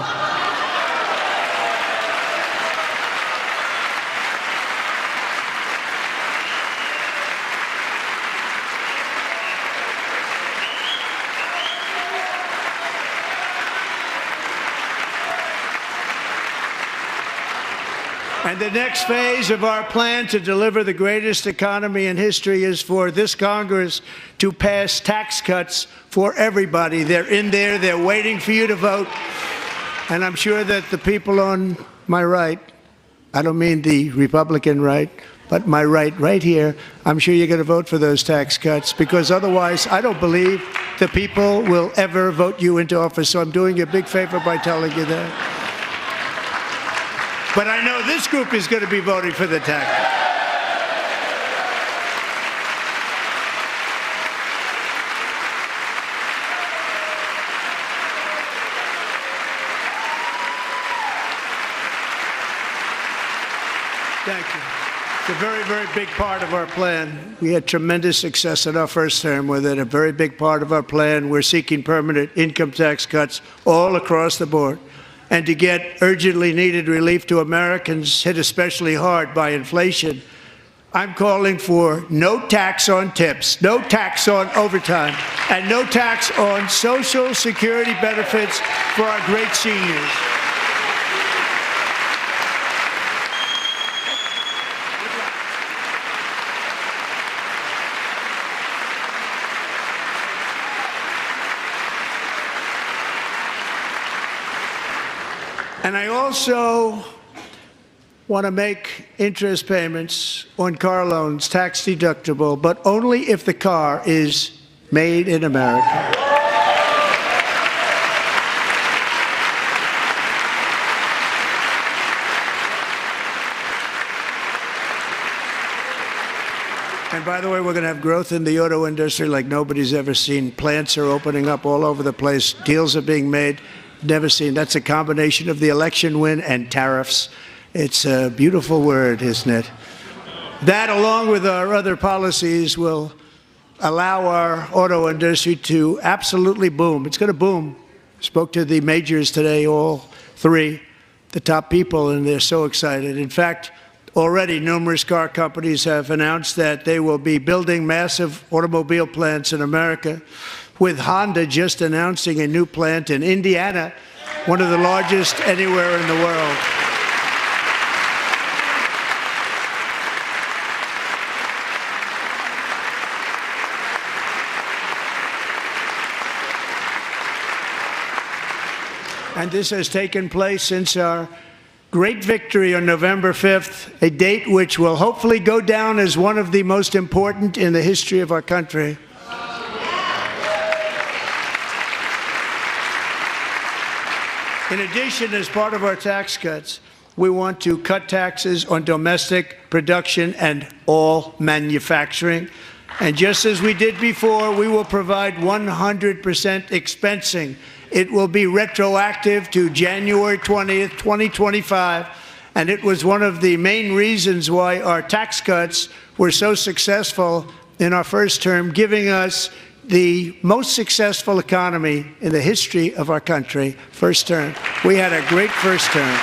And the next phase of our plan to deliver the greatest economy in history is for this Congress to pass tax cuts for everybody. They're in there. They're waiting for you to vote. And I'm sure that the people on my right, I don't mean the Republican right, but my right here, I'm sure you're going to vote for those tax cuts, because otherwise I don't believe the people will ever vote you into office. So I'm doing you a big favor by telling you that. But I know this group is going to be voting for the tax. Thank you. It's a very, very big part of our plan. We had tremendous success in our first term with it. A very big part of our plan. We're seeking permanent income tax cuts all across the board. And to get urgently needed relief to Americans hit especially hard by inflation, I'm calling for no tax on tips, no tax on overtime, and no tax on Social Security benefits for our great seniors. And I also want to make interest payments on car loans tax deductible, but only if the car is made in America. And by the way, we're going to have growth in the auto industry like nobody's ever seen. Plants are opening up all over the place. Deals are being made. Never seen. That's a combination of the election win and tariffs. It's a beautiful word, isn't it? That, along with our other policies, will allow our auto industry to absolutely boom. It's going to boom. Spoke to the majors today, all three, the top people, and they're so excited. In fact, already numerous car companies have announced that they will be building massive automobile plants in America, with Honda just announcing a new plant in Indiana, one of the largest anywhere in the world. And this has taken place since our great victory on November 5th, a date which will hopefully go down as one of the most important in the history of our country. In addition, as part of our tax cuts, we want to cut taxes on domestic production and all manufacturing. And just as we did before, we will provide 100% expensing. It will be retroactive to January 20th, 2025. And it was one of the main reasons why our tax cuts were so successful in our first term, giving us the most successful economy in the history of our country. First term. We had a great first term.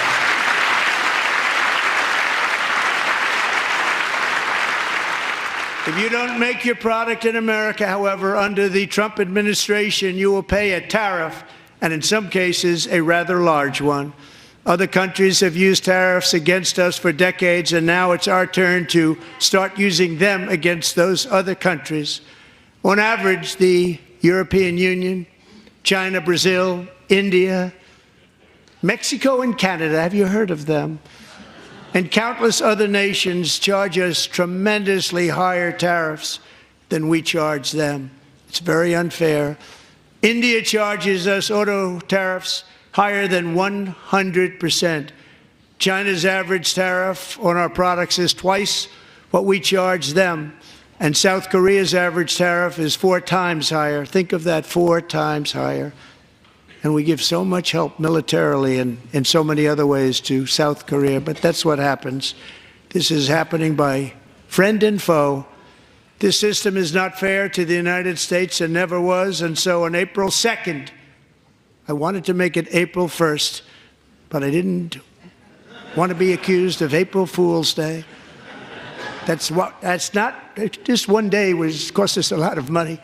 If you don't make your product in America, however, under the Trump administration, you will pay a tariff, and in some cases, a rather large one. Other countries have used tariffs against us for decades, and now it's our turn to start using them against those other countries. On average, the European Union, China, Brazil, India, Mexico, and Canada, have you heard of them? And countless other nations charge us tremendously higher tariffs than we charge them. It's very unfair. India charges us auto tariffs higher than 100%. China's average tariff on our products is twice what we charge them. And South Korea's average tariff is 4 times higher. Think of that, 4 times higher. And we give so much help militarily and in so many other ways to South Korea. But that's what happens. This is happening by friend and foe. This system is not fair to the United States and never was. And so on April 2nd, I wanted to make it April 1st, but I didn't want to be accused of April Fool's Day. That's not, just one day was cost us a lot of money.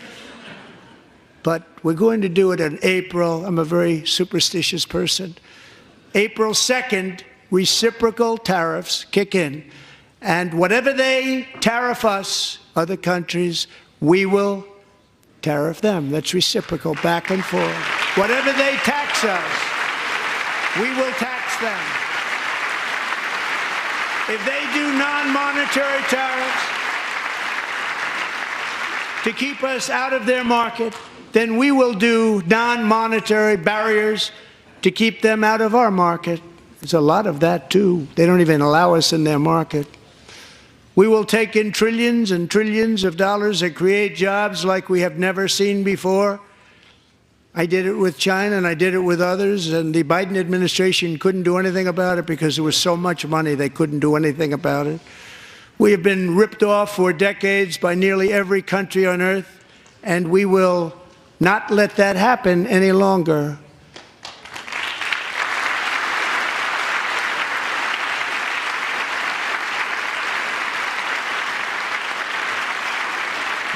But we're going to do it in April. I'm a very superstitious person. April 2nd, reciprocal tariffs kick in. And whatever they tariff us, other countries, we will tariff them. That's reciprocal, back and forth. Whatever they tax us, we will tax them. If they do non-monetary tariffs to keep us out of their market, then we will do non-monetary barriers to keep them out of our market. There's a lot of that, too. They don't even allow us in their market. We will take in trillions and trillions of dollars and create jobs like we have never seen before. I did it with China and I did it with others, and the Biden administration couldn't do anything about it because there was so much money they couldn't do anything about it. We have been ripped off for decades by nearly every country on earth, and we will not let that happen any longer.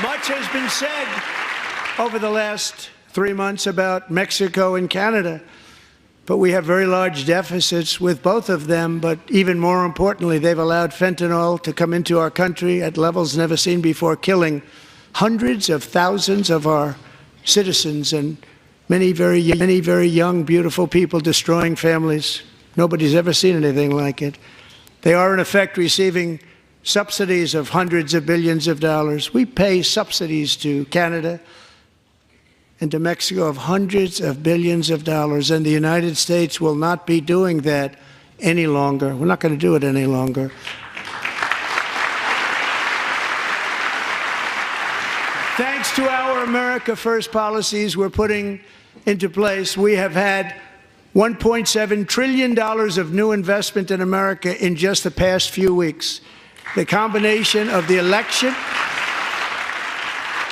Much has been said over the last 3 months about Mexico and Canada, but we have very large deficits with both of them. But even more importantly, they've allowed fentanyl to come into our country at levels never seen before, killing hundreds of thousands of our citizens and many very young, beautiful people, destroying families. Nobody's ever seen anything like it. They are, in effect, receiving subsidies of hundreds of billions of dollars. We pay subsidies to Canada and to Mexico of hundreds of billions of dollars, and the United States will not be doing that any longer. We're not going to do it any longer. thanks to our America First policies we're putting into place, we have had $1.7 trillion of new investment in America in just the past few weeks. The combination of the election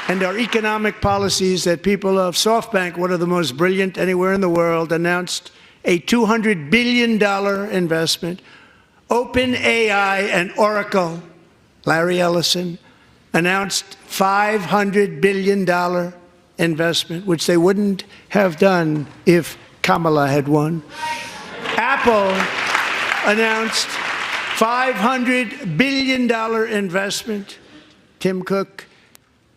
and our economic policies that people of SoftBank, one of the most brilliant anywhere in the world, announced a $200 billion investment. OpenAI and Oracle, Larry Ellison, announced $500 billion investment, which they wouldn't have done if Kamala had won. Apple announced $500 billion investment. Tim Cook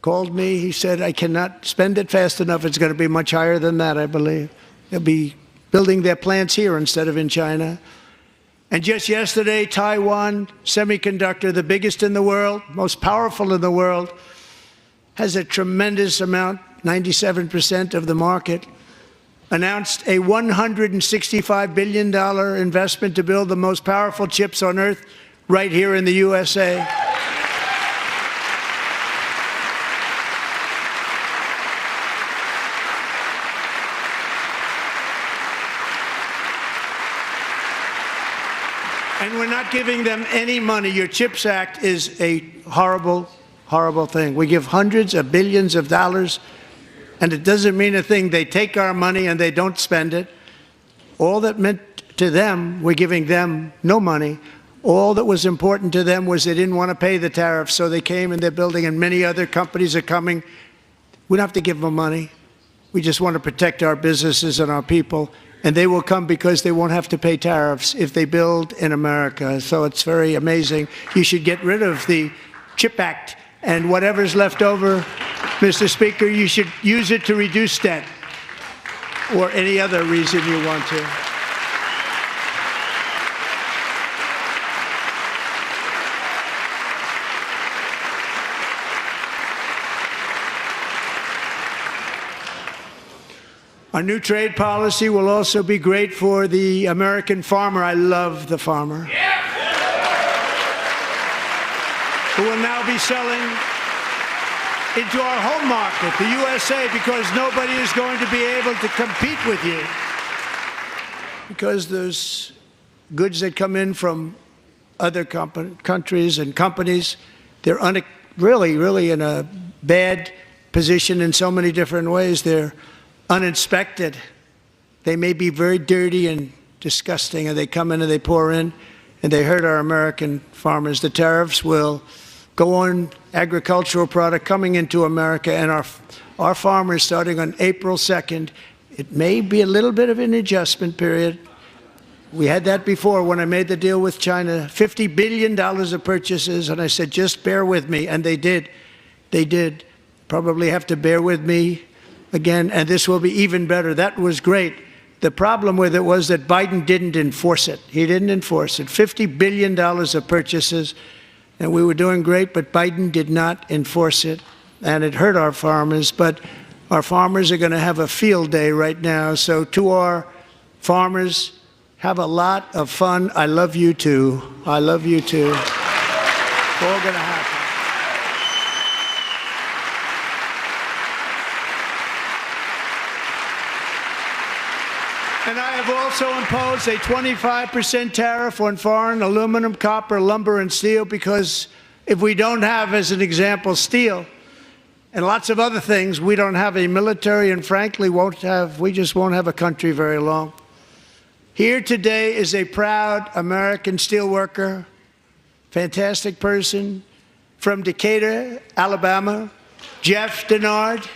called me. He said, I cannot spend it fast enough. It's going to be much higher than that, I believe. They'll be building their plants here instead of in China. And just yesterday, Taiwan Semiconductor, the biggest in the world, most powerful in the world, has a tremendous amount, 97% of the market, announced a $165 billion investment to build the most powerful chips on earth right here in the USA. And we're not giving them any money. Your CHIPS Act is a horrible, horrible thing. We give hundreds of billions of dollars, and it doesn't mean a thing. They take our money and they don't spend it. All that meant to them, we're giving them no money. All that was important to them was they didn't want to pay the tariffs, so they came and they're building, and many other companies are coming. We don't have to give them money. We just want to protect our businesses and our people. And they will come because they won't have to pay tariffs if they build in America. So it's very amazing. You should get rid of the CHIP Act, and whatever's left over, Mr. Speaker, you should use it to reduce debt or any other reason you want to. Our new trade policy will also be great for the American farmer. I love the farmer. Who will now be selling into our home market, the USA, because nobody is going to be able to compete with you. Because those goods that come in from other countries and companies, they're really in a bad position in so many different ways. They're uninspected. They may be very dirty and disgusting, and they come in and they pour in and they hurt our American farmers. The tariffs will go on agricultural product coming into America, and our farmers, starting on April 2nd, it may be a little bit of an adjustment period. We had that before when I made the deal with China, $50 billion of purchases, and I said, just bear with me, and they did. They did. Probably have to bear with me again, and this will be even better. That was great. The problem with it was that Biden didn't enforce it. He didn't enforce it. $50 billion of purchases, and we were doing great, but Biden did not enforce it, and it hurt our farmers. But our farmers are going to have a field day right now. So to our farmers, have a lot of fun. I love you too. I love you too. It's all going to happen. And I have also imposed a 25% tariff on foreign aluminum, copper, lumber, and steel, because if we don't have, as an example, steel and lots of other things, we don't have a military, and frankly, we just won't have a country very long. Here today is a proud American steelworker, fantastic person from Decatur, Alabama, Jeff Denard.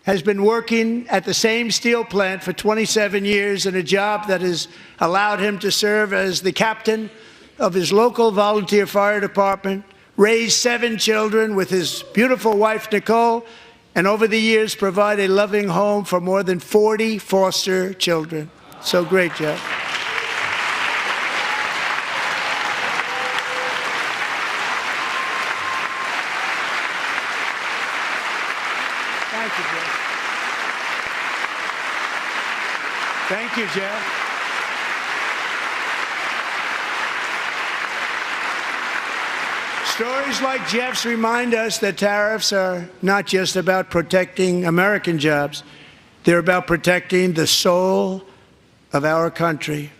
Has been working at the same steel plant for 27 years in a job that has allowed him to serve as the captain of his local volunteer fire department, raise 7 children with his beautiful wife, Nicole, and over the years provide a loving home for more than 40 foster children. So great, Jeff. Thank you, Jeff. Thank you, Jeff. Stories like Jeff's remind us that tariffs are not just about protecting American jobs. They're about protecting the soul of our country.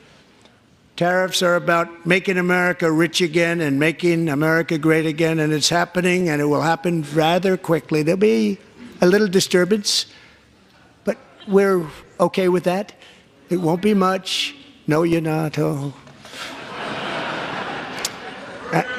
Tariffs are about making America rich again and making America great again, and it's happening, and it will happen rather quickly. There'll be a little disturbance, but we're okay with that. It won't be much. No, you're not. Oh.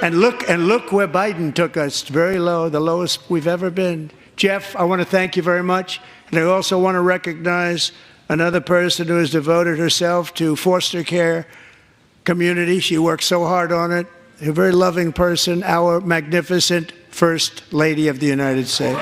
And look where Biden took us, very low, the lowest we've ever been. Jeff, I want to thank you very much. And I also want to recognize another person who has devoted herself to foster care community. She works so hard on it. A very loving person, our magnificent First Lady of the United States.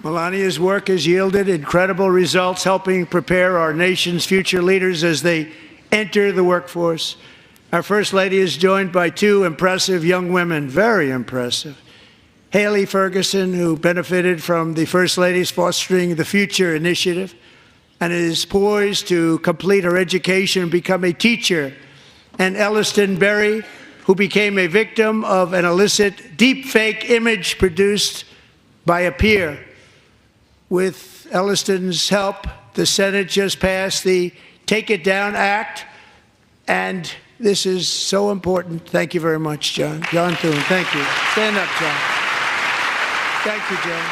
Melania's work has yielded incredible results, helping prepare our nation's future leaders as they enter the workforce. Our First Lady is joined by two impressive young women, very impressive. Haley Ferguson, who benefited from the First Lady's Fostering the Future initiative and is poised to complete her education and become a teacher. And Elliston Berry, who became a victim of an illicit deepfake image produced by a peer. With Elliston's help, the Senate just passed the Take It Down Act, and this is so important. Thank you very much, John. John Thune, thank you. Stand up, John. Thank you, John.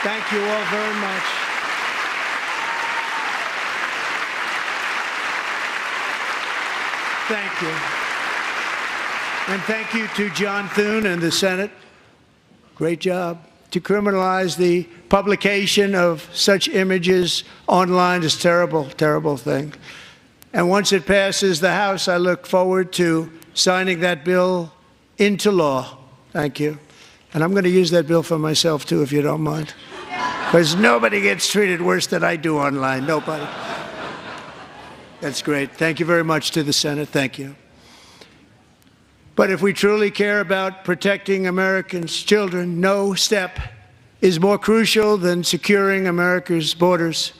Thank you all very much. Thank you. And thank you to John Thune and the Senate. Great job. To criminalize the publication of such images online is a terrible, terrible thing. And once it passes the House, I look forward to signing that bill into law. Thank you. And I'm going to use that bill for myself, too, if you don't mind. Because nobody gets treated worse than I do online. Nobody. That's great. Thank you very much to the Senate. Thank you. But if we truly care about protecting Americans' children, no step is more crucial than securing America's borders.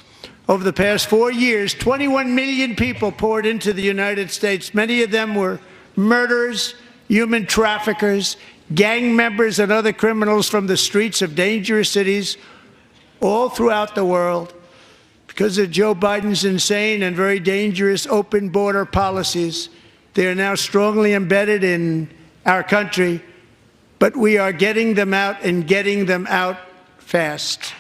Over the past 4 years, 21 million people poured into the United States. Many of them were murderers, human traffickers, gang members, and other criminals from the streets of dangerous cities all throughout the world. Because of Joe Biden's insane and very dangerous open border policies, they are now strongly embedded in our country, but we are getting them out and getting them out fast.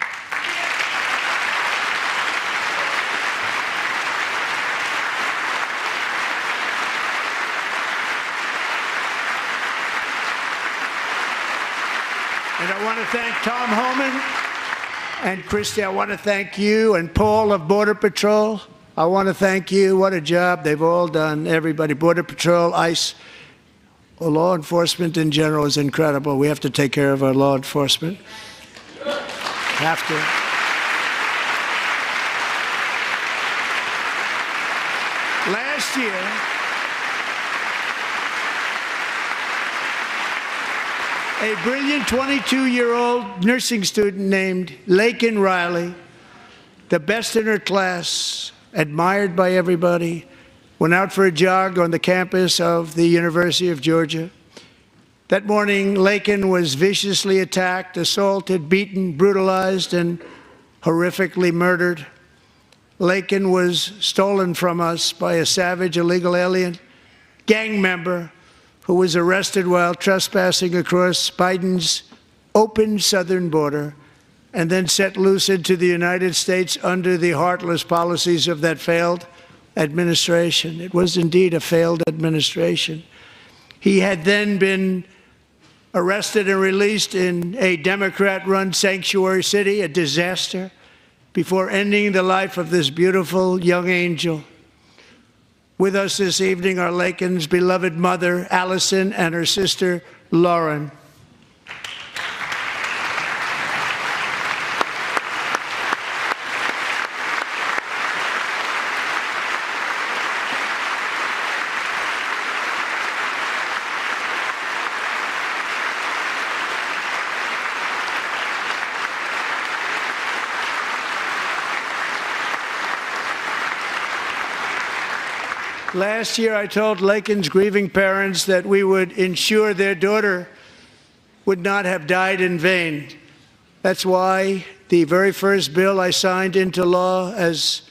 And I want to thank Tom Homan and Christy. I want to thank you and Paul of Border Patrol. I want to thank you. What a job they've all done. Everybody, Border Patrol, ICE, law enforcement in general is incredible. We have to take care of our law enforcement. Have to. Last year, a brilliant 22-year-old nursing student named Laken Riley, the best in her class, admired by everybody, went out for a jog on the campus of the University of Georgia. That morning, Laken was viciously attacked, assaulted, beaten, brutalized, and horrifically murdered. Laken was stolen from us by a savage illegal alien gang member who was arrested while trespassing across Biden's open southern border and then set loose into the United States under the heartless policies of that failed administration. It was indeed a failed administration. He had then been arrested and released in a Democrat-run sanctuary city, a disaster, before ending the life of this beautiful young angel. With us this evening are Laken's beloved mother, Allison, and her sister, Lauren. Last year, I told Laken's grieving parents that we would ensure their daughter would not have died in vain. That's why the very first bill I signed into law as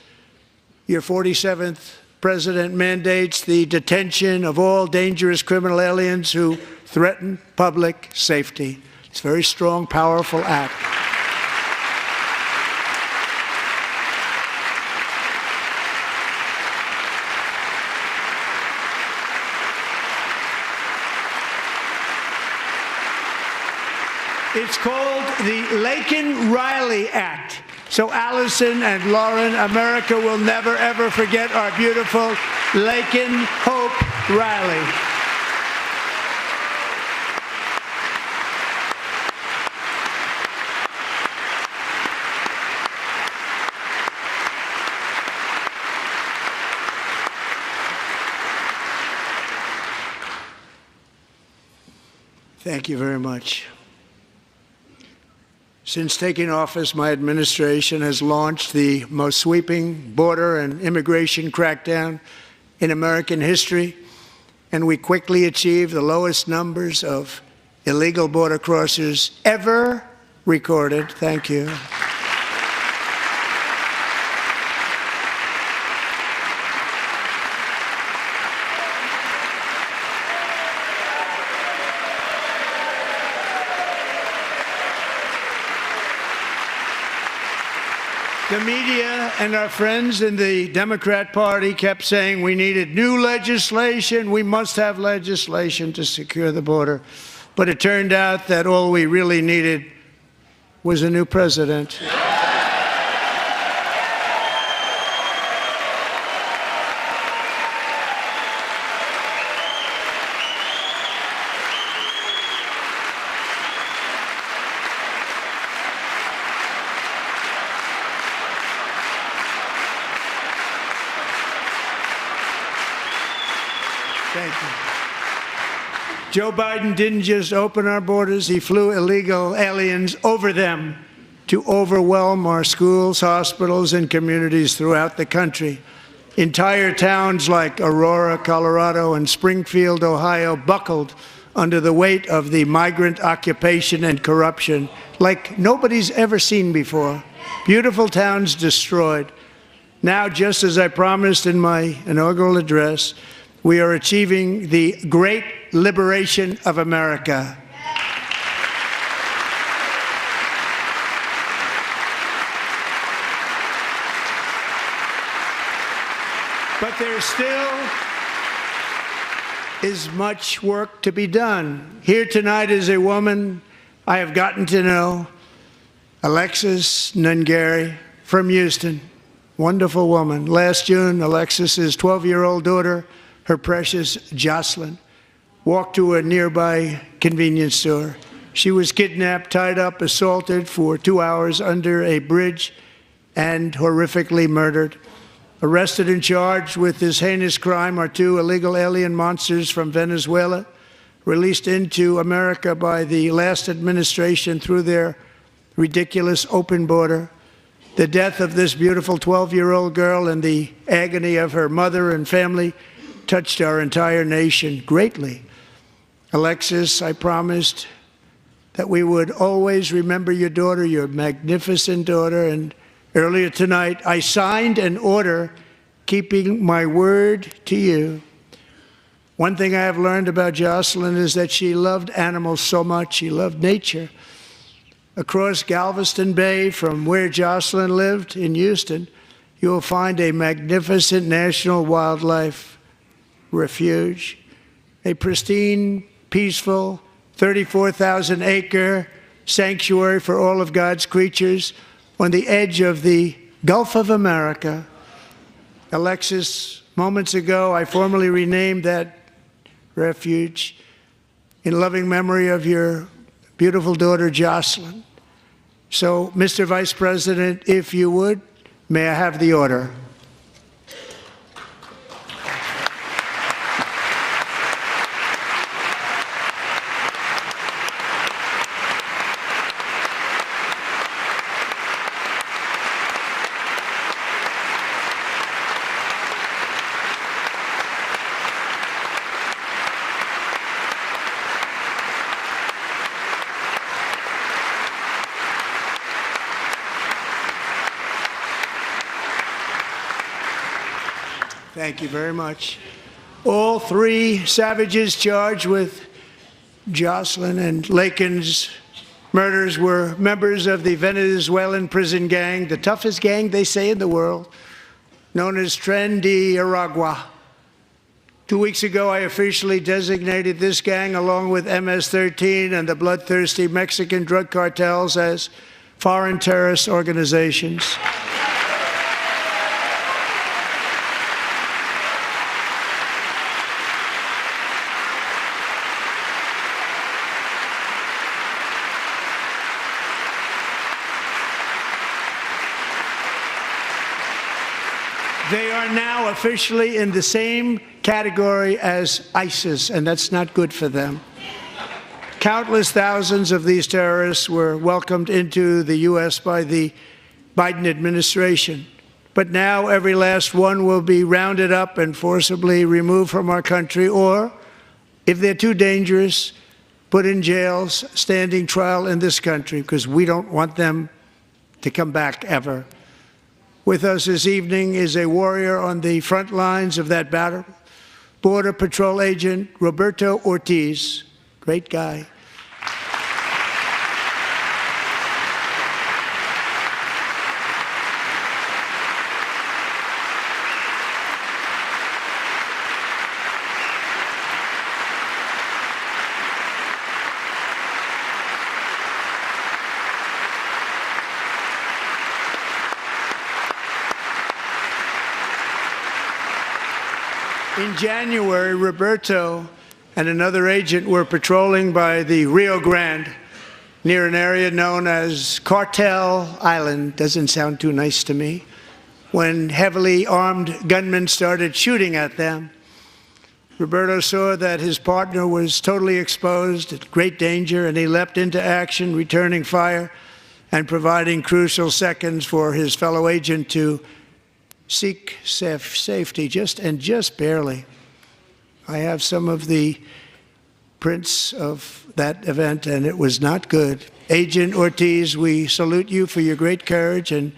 your 47th president mandates the detention of all dangerous criminal aliens who threaten public safety. It's a very strong, powerful act. It's called the Laken-Riley Act. So Allison and Lauren, America will never, ever forget our beautiful Laken Hope Riley. Thank you very much. Since taking office, my administration has launched the most sweeping border and immigration crackdown in American history, and we quickly achieved the lowest numbers of illegal border crossers ever recorded. Thank you. The media and our friends in the Democrat Party kept saying we needed new legislation, we must have legislation to secure the border. But it turned out that all we really needed was a new president. Thank you. Joe Biden didn't just open our borders, he flew illegal aliens over them to overwhelm our schools, hospitals, and communities throughout the country. Entire towns like Aurora, Colorado, and Springfield, Ohio, buckled under the weight of the migrant occupation and corruption like nobody's ever seen before. Beautiful towns destroyed. Now, just as I promised in my inaugural address, we are achieving the great liberation of America. But there still is much work to be done. Here tonight is a woman I have gotten to know, Alexis Nungari from Houston. Wonderful woman. Last June, Alexis's 12-year-old daughter, her precious Jocelyn, walked to a nearby convenience store. She was kidnapped, tied up, assaulted for 2 hours under a bridge, and horrifically murdered. Arrested and charged with this heinous crime are 2 illegal alien monsters from Venezuela, released into America by the last administration through their ridiculous open border. The death of this beautiful 12-year-old girl and the agony of her mother and family touched our entire nation greatly. Alexis, I promised that we would always remember your daughter, your magnificent daughter, and earlier tonight I signed an order keeping my word to you. One thing I have learned about Jocelyn is that she loved animals so much. She loved nature. Across Galveston Bay from where Jocelyn lived in Houston, you will find a magnificent national wildlife refuge, a pristine, peaceful, 34,000-acre sanctuary for all of God's creatures on the edge of the Gulf of America. Alexis, moments ago, I formally renamed that refuge in loving memory of your beautiful daughter, Jocelyn. So, Mr. Vice President, if you would, may I have the order? Thank you very much. All three savages charged with Jocelyn and Lakin's murders were members of the Venezuelan prison gang, the toughest gang, they say, in the world, known as Tren de Aragua. 2 weeks ago, I officially designated this gang, along with MS-13 and the bloodthirsty Mexican drug cartels, as foreign terrorist organizations. They are now officially in the same category as ISIS, and that's not good for them. Countless thousands of these terrorists were welcomed into the U.S. by the Biden administration. But now every last one will be rounded up and forcibly removed from our country, or, if they're too dangerous, put in jails, standing trial in this country, because we don't want them to come back ever. With us this evening is a warrior on the front lines of that battle, Border Patrol Agent Roberto Ortiz. Great guy. In January, Roberto and another agent were patrolling by the Rio Grande near an area known as Cartel Island. Doesn't sound too nice to me. When heavily armed gunmen started shooting at them, Roberto saw that his partner was totally exposed, at great danger, and he leapt into action, returning fire and providing crucial seconds for his fellow agent to seek safety, just barely. I have some of the prints of that event, and it was not good. Agent Ortiz, we salute you for your great courage and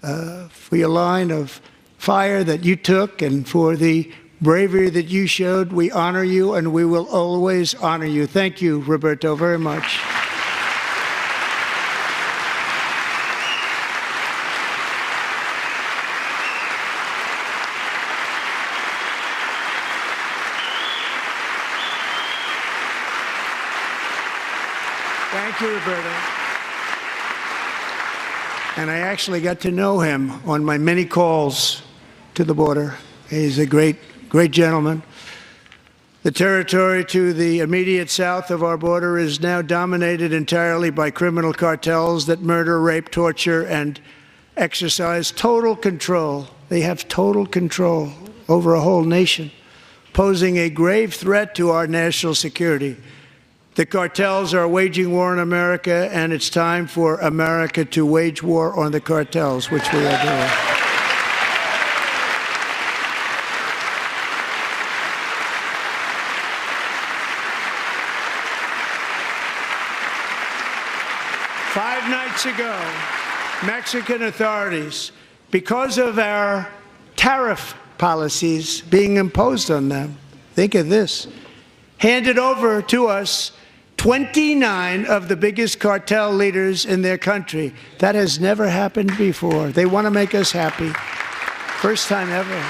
for your line of fire that you took, and for the bravery that you showed. We honor you, and we will always honor you. Thank you, Roberto, very much. Thank you, Roberto. And I actually got to know him on my many calls to the border. He's a great gentleman. The territory to the immediate south of our border is now dominated entirely by criminal cartels that murder, rape, torture, and exercise total control. They have total control over a whole nation, posing a grave threat to our national security. The cartels are waging war on America, and it's time for America to wage war on the cartels, which we are doing. Five nights ago, Mexican authorities, because of our tariff policies being imposed on them, think of this, handed over to us 29 of the biggest cartel leaders in their country. That has never happened before. They want to make us happy. First time ever.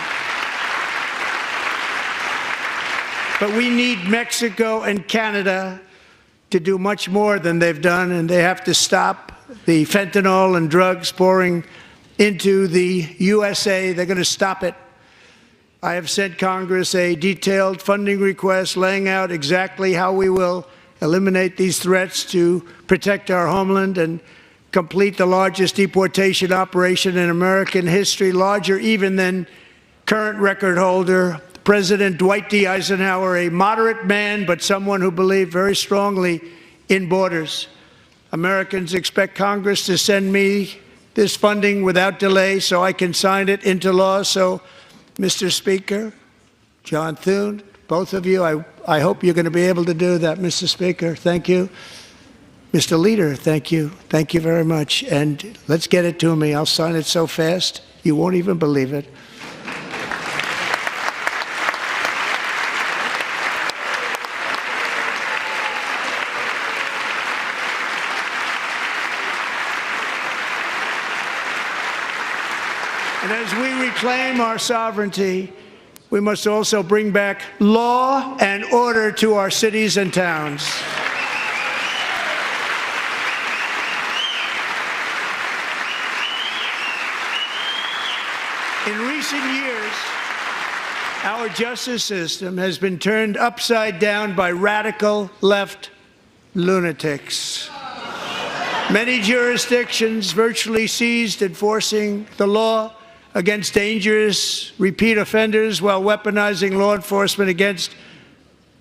But we need Mexico and Canada to do much more than they've done, and they have to stop the fentanyl and drugs pouring into the USA. They're going to stop it. I have sent Congress a detailed funding request laying out exactly how we will eliminate these threats to protect our homeland and complete the largest deportation operation in American history, larger even than current record holder President Dwight D. Eisenhower, a moderate man, but someone who believed very strongly in borders. Americans expect Congress to send me this funding without delay so I can sign it into law. So, Mr. Speaker, John Thune, both of you, I hope you're going to be able to do that. Mr. Speaker, thank you. Mr. Leader, thank you. Thank you very much. And let's get it to me. I'll sign it so fast, you won't even believe it. And as we reclaim our sovereignty, we must also bring back law and order to our cities and towns. In recent years, our justice system has been turned upside down by radical left lunatics. Many jurisdictions virtually ceased enforcing the law against dangerous repeat offenders while weaponizing law enforcement against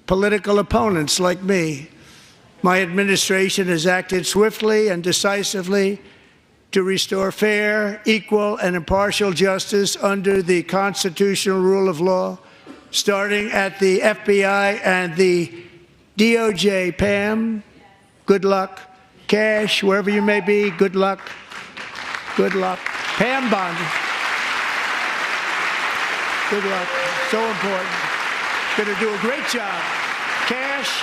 political opponents like me. My administration has acted swiftly and decisively to restore fair, equal, and impartial justice under the constitutional rule of law, starting at the FBI and the DOJ. Pam, good luck. Cash, wherever you may be, good luck. Good luck. Pam Bondi, good luck. So important. Going to do a great job. Cash,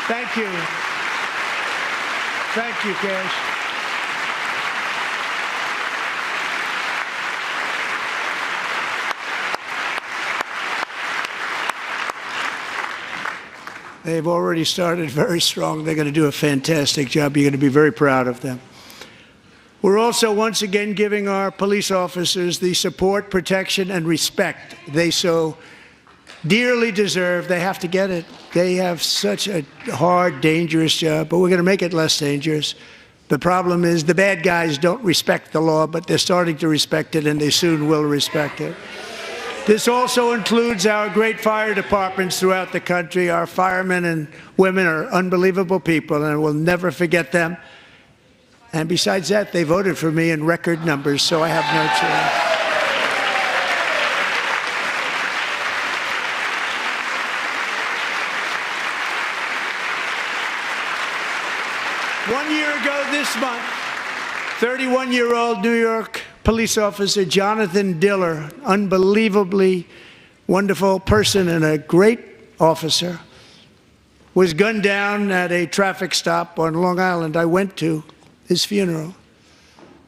thank you. Thank you, Cash. They've already started very strong. They're going to do a fantastic job. You're going to be very proud of them. We're also once again giving our police officers the support, protection, and respect they so dearly deserve. They have to get it. They have such a hard, dangerous job, but we're going to make it less dangerous. The problem is the bad guys don't respect the law, but they're starting to respect it, and they soon will respect it. This also includes our great fire departments throughout the country. Our firemen and women are unbelievable people, and we'll never forget them. And besides that, they voted for me in record numbers, so I have no choice. 1 year ago this month, 31-year-old New York police officer Jonathan Diller, unbelievably wonderful person and a great officer, was gunned down at a traffic stop on Long Island. I went to his funeral.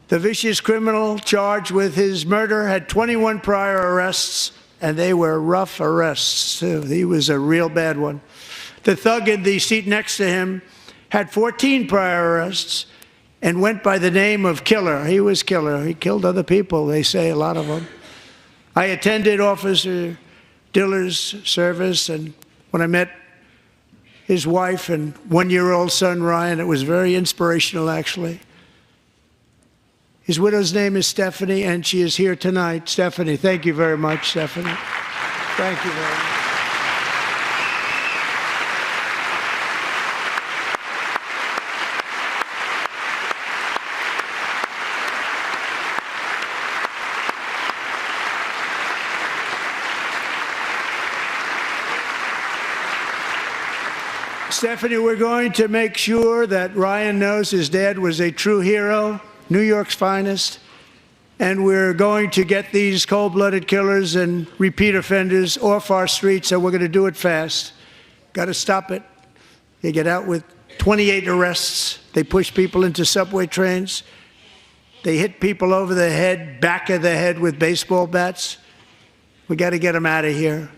The vicious criminal charged with his murder had 21 prior arrests, and they were rough arrests, too. He was a real bad one. The thug in the seat next to him had 14 prior arrests and went by the name of Killer. He was Killer. He killed other people, they say, a lot of them. I attended Officer Diller's service, and when I met his wife and one-year-old son, Ryan, it was very inspirational, actually. His widow's name is Stephanie, and she is here tonight. Stephanie, thank you very much, Stephanie. Thank you very much. Stephanie, we're going to make sure that Ryan knows his dad was a true hero, New York's finest, and we're going to get these cold-blooded killers and repeat offenders off our streets, and we're going to do it fast. Got to stop it. They get out with 28 arrests. They push people into subway trains. They hit people over the head, back of the head with baseball bats. We got to get them out of here.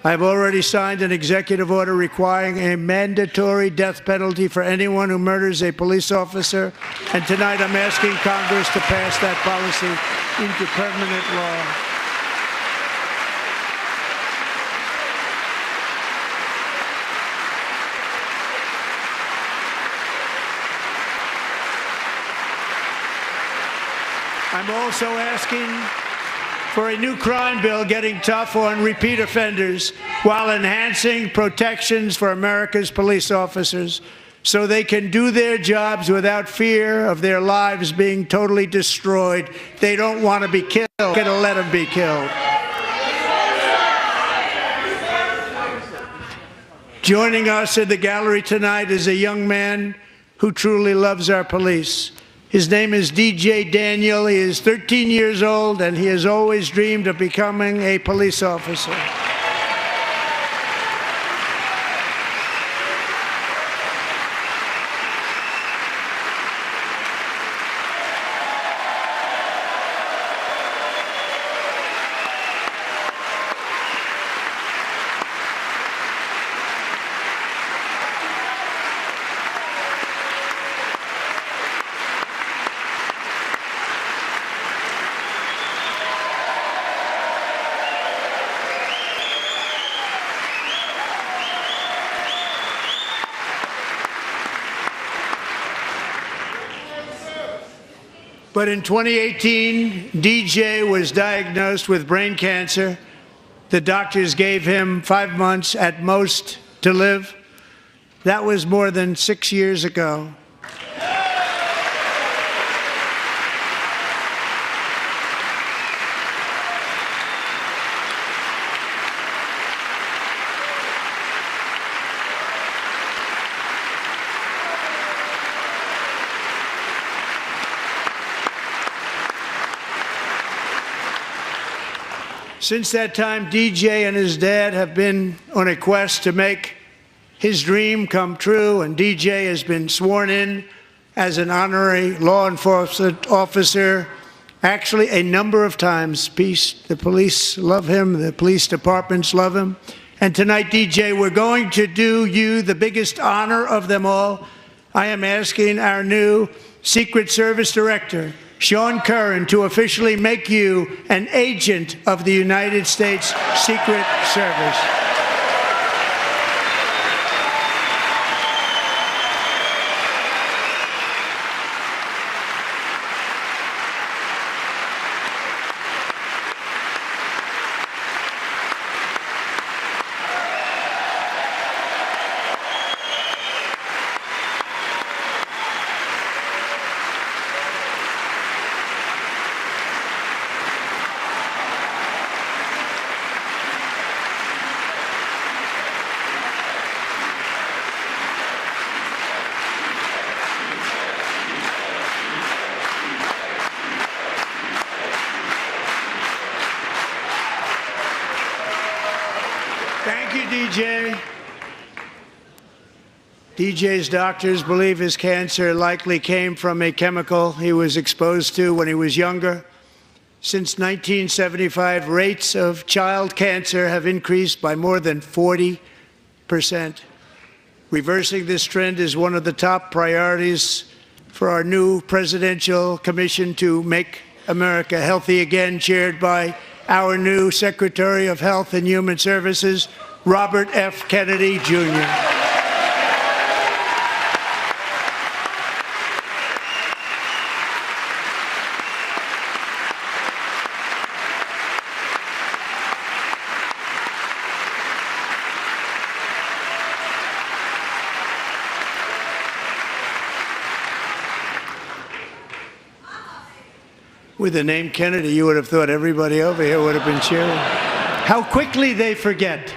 I've already signed an executive order requiring a mandatory death penalty for anyone who murders a police officer, and tonight I'm asking Congress to pass that policy into permanent law. I'm also asking for a new crime bill getting tough on repeat offenders while enhancing protections for America's police officers so they can do their jobs without fear of their lives being totally destroyed. They don't want to be killed. We're going to let them be killed. Joining us in the gallery tonight is a young man who truly loves our police. His name is DJ Daniel. He is 13 years old, and he has always dreamed of becoming a police officer. But in 2018, DJ was diagnosed with brain cancer. The doctors gave him 5 months at most to live. That was more than 6 years ago. Since that time, DJ and his dad have been on a quest to make his dream come true, and DJ has been sworn in as an honorary law enforcement officer, actually a number of times. The police love him, the police departments love him. And tonight, DJ, we're going to do you the biggest honor of them all. I am asking our new Secret Service Director, Sean Curran, to officially make you an agent of the United States Secret Service. Thank you, DJ. DJ's doctors believe his cancer likely came from a chemical he was exposed to when he was younger. Since 1975, rates of child cancer have increased by more than 40%. Reversing this trend is one of the top priorities for our new presidential commission to make America healthy again, chaired by our new Secretary of Health and Human Services, Robert F. Kennedy, Jr. With the name Kennedy, you would have thought everybody over here would have been cheering. How quickly they forget.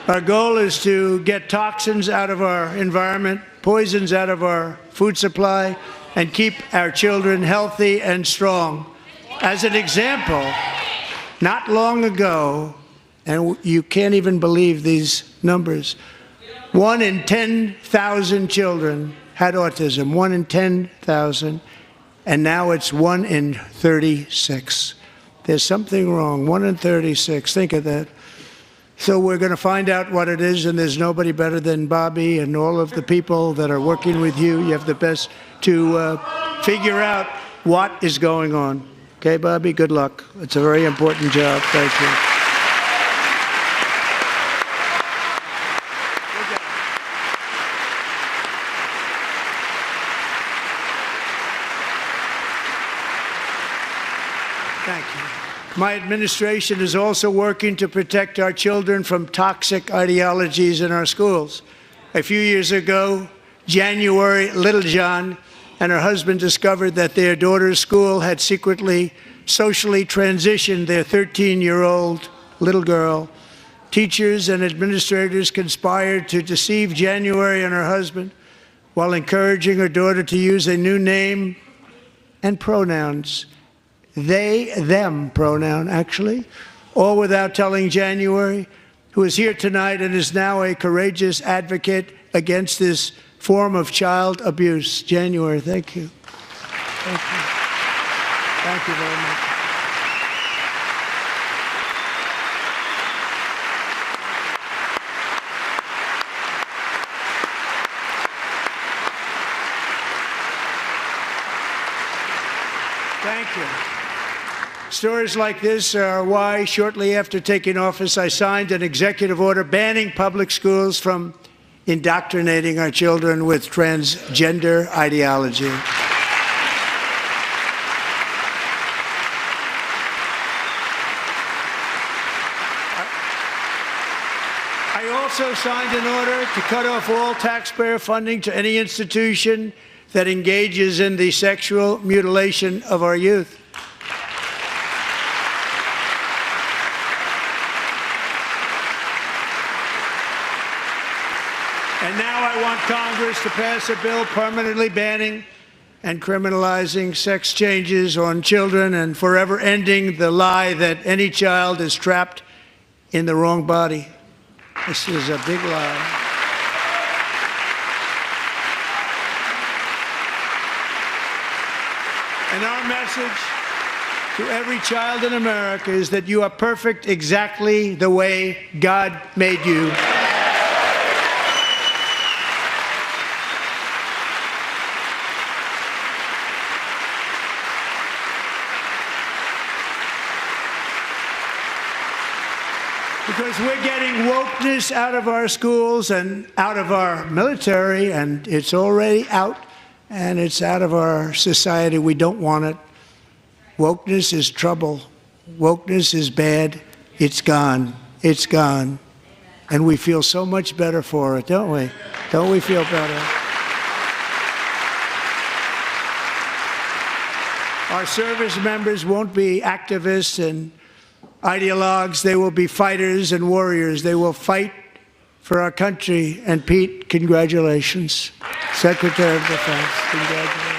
Our goal is to get toxins out of our environment, poisons out of our food supply, and keep our children healthy and strong. As an example, not long ago, and you can't even believe these numbers, 1 in 10,000 children had autism, 1 in 10,000. And now it's 1 in 36. There's something wrong. 1 in 36. Think of that. So we're going to find out what it is, and there's nobody better than Bobby and all of the people that are working with you. You have the best to figure out what is going on. Okay, Bobby? Good luck. It's a very important job. Thank you. Thank you. My administration is also working to protect our children from toxic ideologies in our schools. A few years ago, January Littlejohn and her husband discovered that their daughter's school had secretly socially transitioned their 13-year-old little girl. Teachers and administrators conspired to deceive January and her husband while encouraging her daughter to use a new name and pronouns. They, them pronoun, actually, all without telling January, who is here tonight and is now a courageous advocate against this form of child abuse. January, thank you. Thank you. Thank you very much. Thank you. Stories like this are why, shortly after taking office, I signed an executive order banning public schools from indoctrinating our children with transgender ideology. also signed an order to cut off all taxpayer funding to any institution that engages in the sexual mutilation of our youth. And now I want Congress to pass a bill permanently banning and criminalizing sex changes on children and forever ending the lie that any child is trapped in the wrong body. This is a big lie. And our message to every child in America is that you are perfect exactly the way God made you. Because we're getting wokeness out of our schools and out of our military, and it's already out, and it's out of our society. We don't want it. Wokeness is trouble. Wokeness is bad. It's gone. It's gone. And we feel so much better for it, don't we? Don't we feel better? Our service members won't be activists and ideologues. They will be fighters and warriors. They will fight for our country. And Pete, congratulations. Secretary of Defense, congratulations.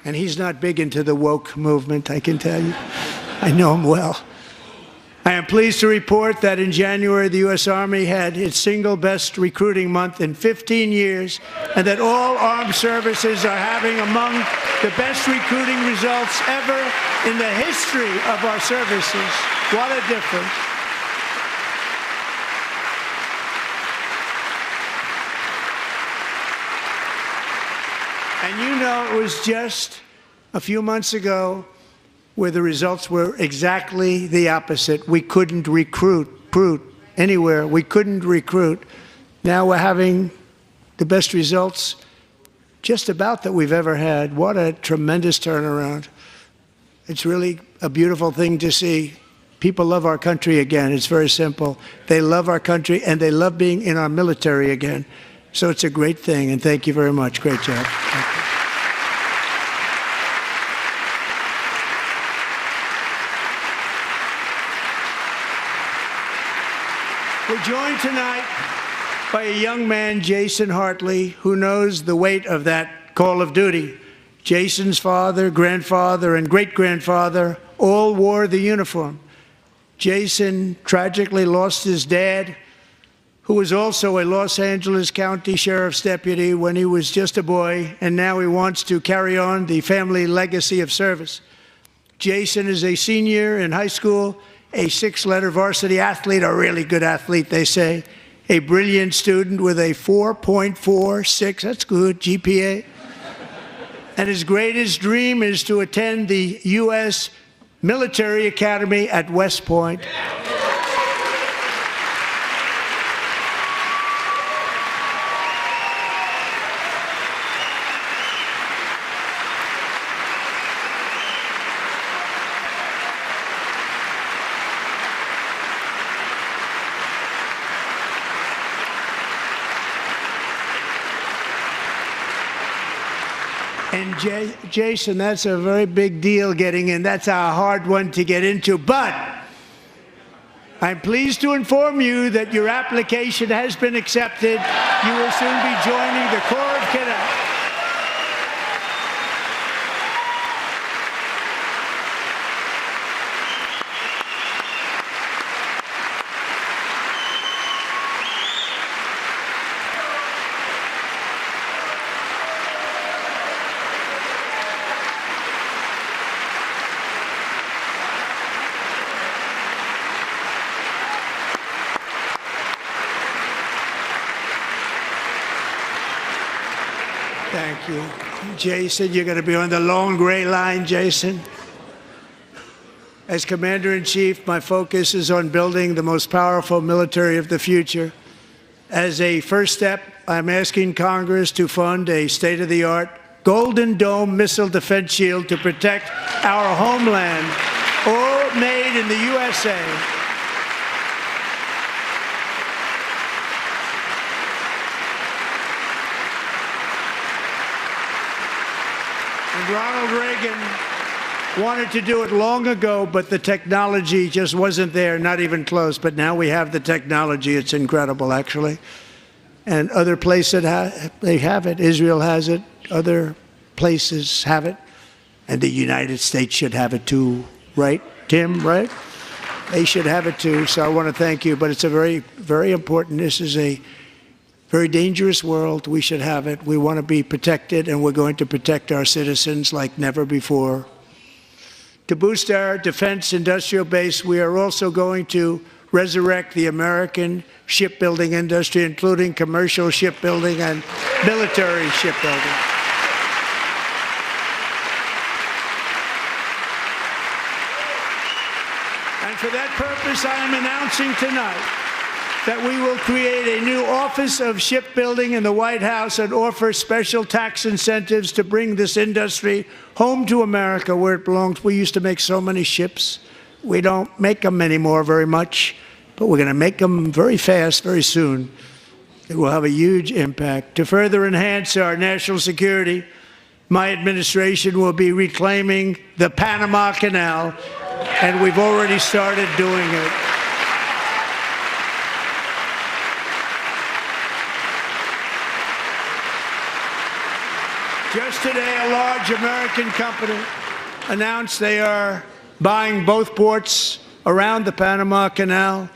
And he's not big into the woke movement, I can tell you. I know him well. I am pleased to report that in January, the U.S. Army had its single best recruiting month in 15 years, and that all armed services are having among the best recruiting results ever in the history of our services. What a difference. And you know, it was just a few months ago where the results were exactly the opposite. We couldn't recruit anywhere. We couldn't recruit. Now we're having the best results just about that we've ever had. What a tremendous turnaround. It's really a beautiful thing to see. People love our country again. It's very simple. They love our country, and they love being in our military again. So it's a great thing, and thank you very much. Great job. Thank you. We're joined tonight by a young man, Jason Hartley, who knows the weight of that call of duty. Jason's father, grandfather, and great-grandfather all wore the uniform. Jason tragically lost his dad, who was also a Los Angeles County Sheriff's deputy when he was just a boy, and now he wants to carry on the family legacy of service. Jason is a senior in high school, a 6-letter varsity athlete, a really good athlete, they say, a brilliant student with a 4.46, that's good, GPA. And his greatest dream is to attend the U.S. Military Academy at West Point. And Jason, that's a very big deal getting in. That's a hard one to get into. But I'm pleased to inform you that your application has been accepted. You will soon be joining the Corps of Cadets. Thank you. Jason, you're going to be on the long gray line, Jason. As Commander-in-Chief, my focus is on building the most powerful military of the future. As a first step, I'm asking Congress to fund a state-of-the-art Golden Dome missile defense shield to protect our homeland, all made in the USA. And Ronald Reagan wanted to do it long ago, but the technology just wasn't there, not even close. But now we have the technology. It's incredible, actually. And other places, they have it. Israel has it. Other places have it. And the United States should have it too, right, Tim, right? They should have it too. So I want to thank you. But it's a very, very important. This is a very dangerous world. We should have it. We want to be protected, and we're going to protect our citizens like never before. To boost our defense industrial base, we are also going to resurrect the American shipbuilding industry, including commercial shipbuilding and military shipbuilding. And for that purpose, I am announcing tonight that we will create a new Office of Shipbuilding in the White House and offer special tax incentives to bring this industry home to America where it belongs. We used to make so many ships. We don't make them anymore very much, but we're going to make them very fast, very soon. It will have a huge impact. To further enhance our national security, my administration will be reclaiming the Panama Canal, and we've already started doing it. Just today, a large American company announced they are buying both ports around the Panama Canal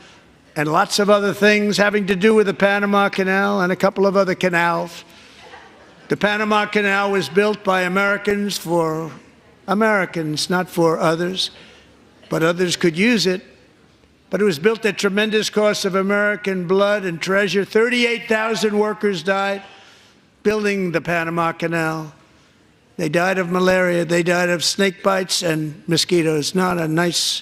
and lots of other things having to do with the Panama Canal and a couple of other canals. The Panama Canal was built by Americans for Americans, not for others, but others could use it. But it was built at tremendous cost of American blood and treasure. 38,000 workers died building the Panama Canal. They died of malaria, they died of snake bites and mosquitoes. Not a nice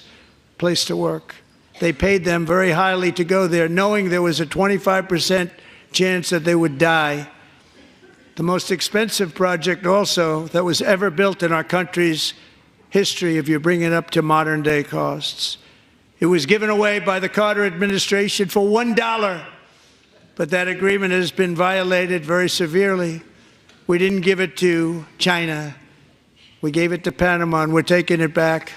place to work. They paid them very highly to go there, knowing there was a 25% chance that they would die. The most expensive project also that was ever built in our country's history, if you bring it up to modern day costs. It was given away by the Carter administration for $1. But that agreement has been violated very severely. We didn't give it to China. We gave it to Panama, and we're taking it back.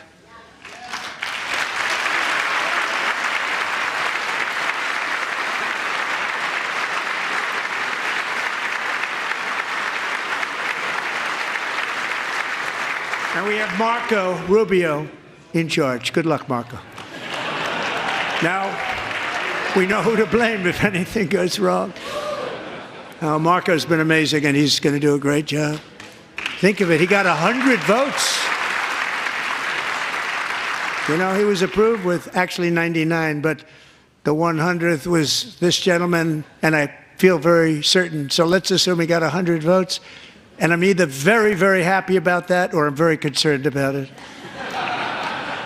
And we have Marco Rubio in charge. Good luck, Marco. Now, we know who to blame if anything goes wrong. Marco's been amazing, and he's going to do a great job. Think of it, he got 100 votes. You know, he was approved with actually 99, but the 100th was this gentleman, and I feel very certain. So let's assume he got 100 votes, and I'm either very, very happy about that or I'm very concerned about it.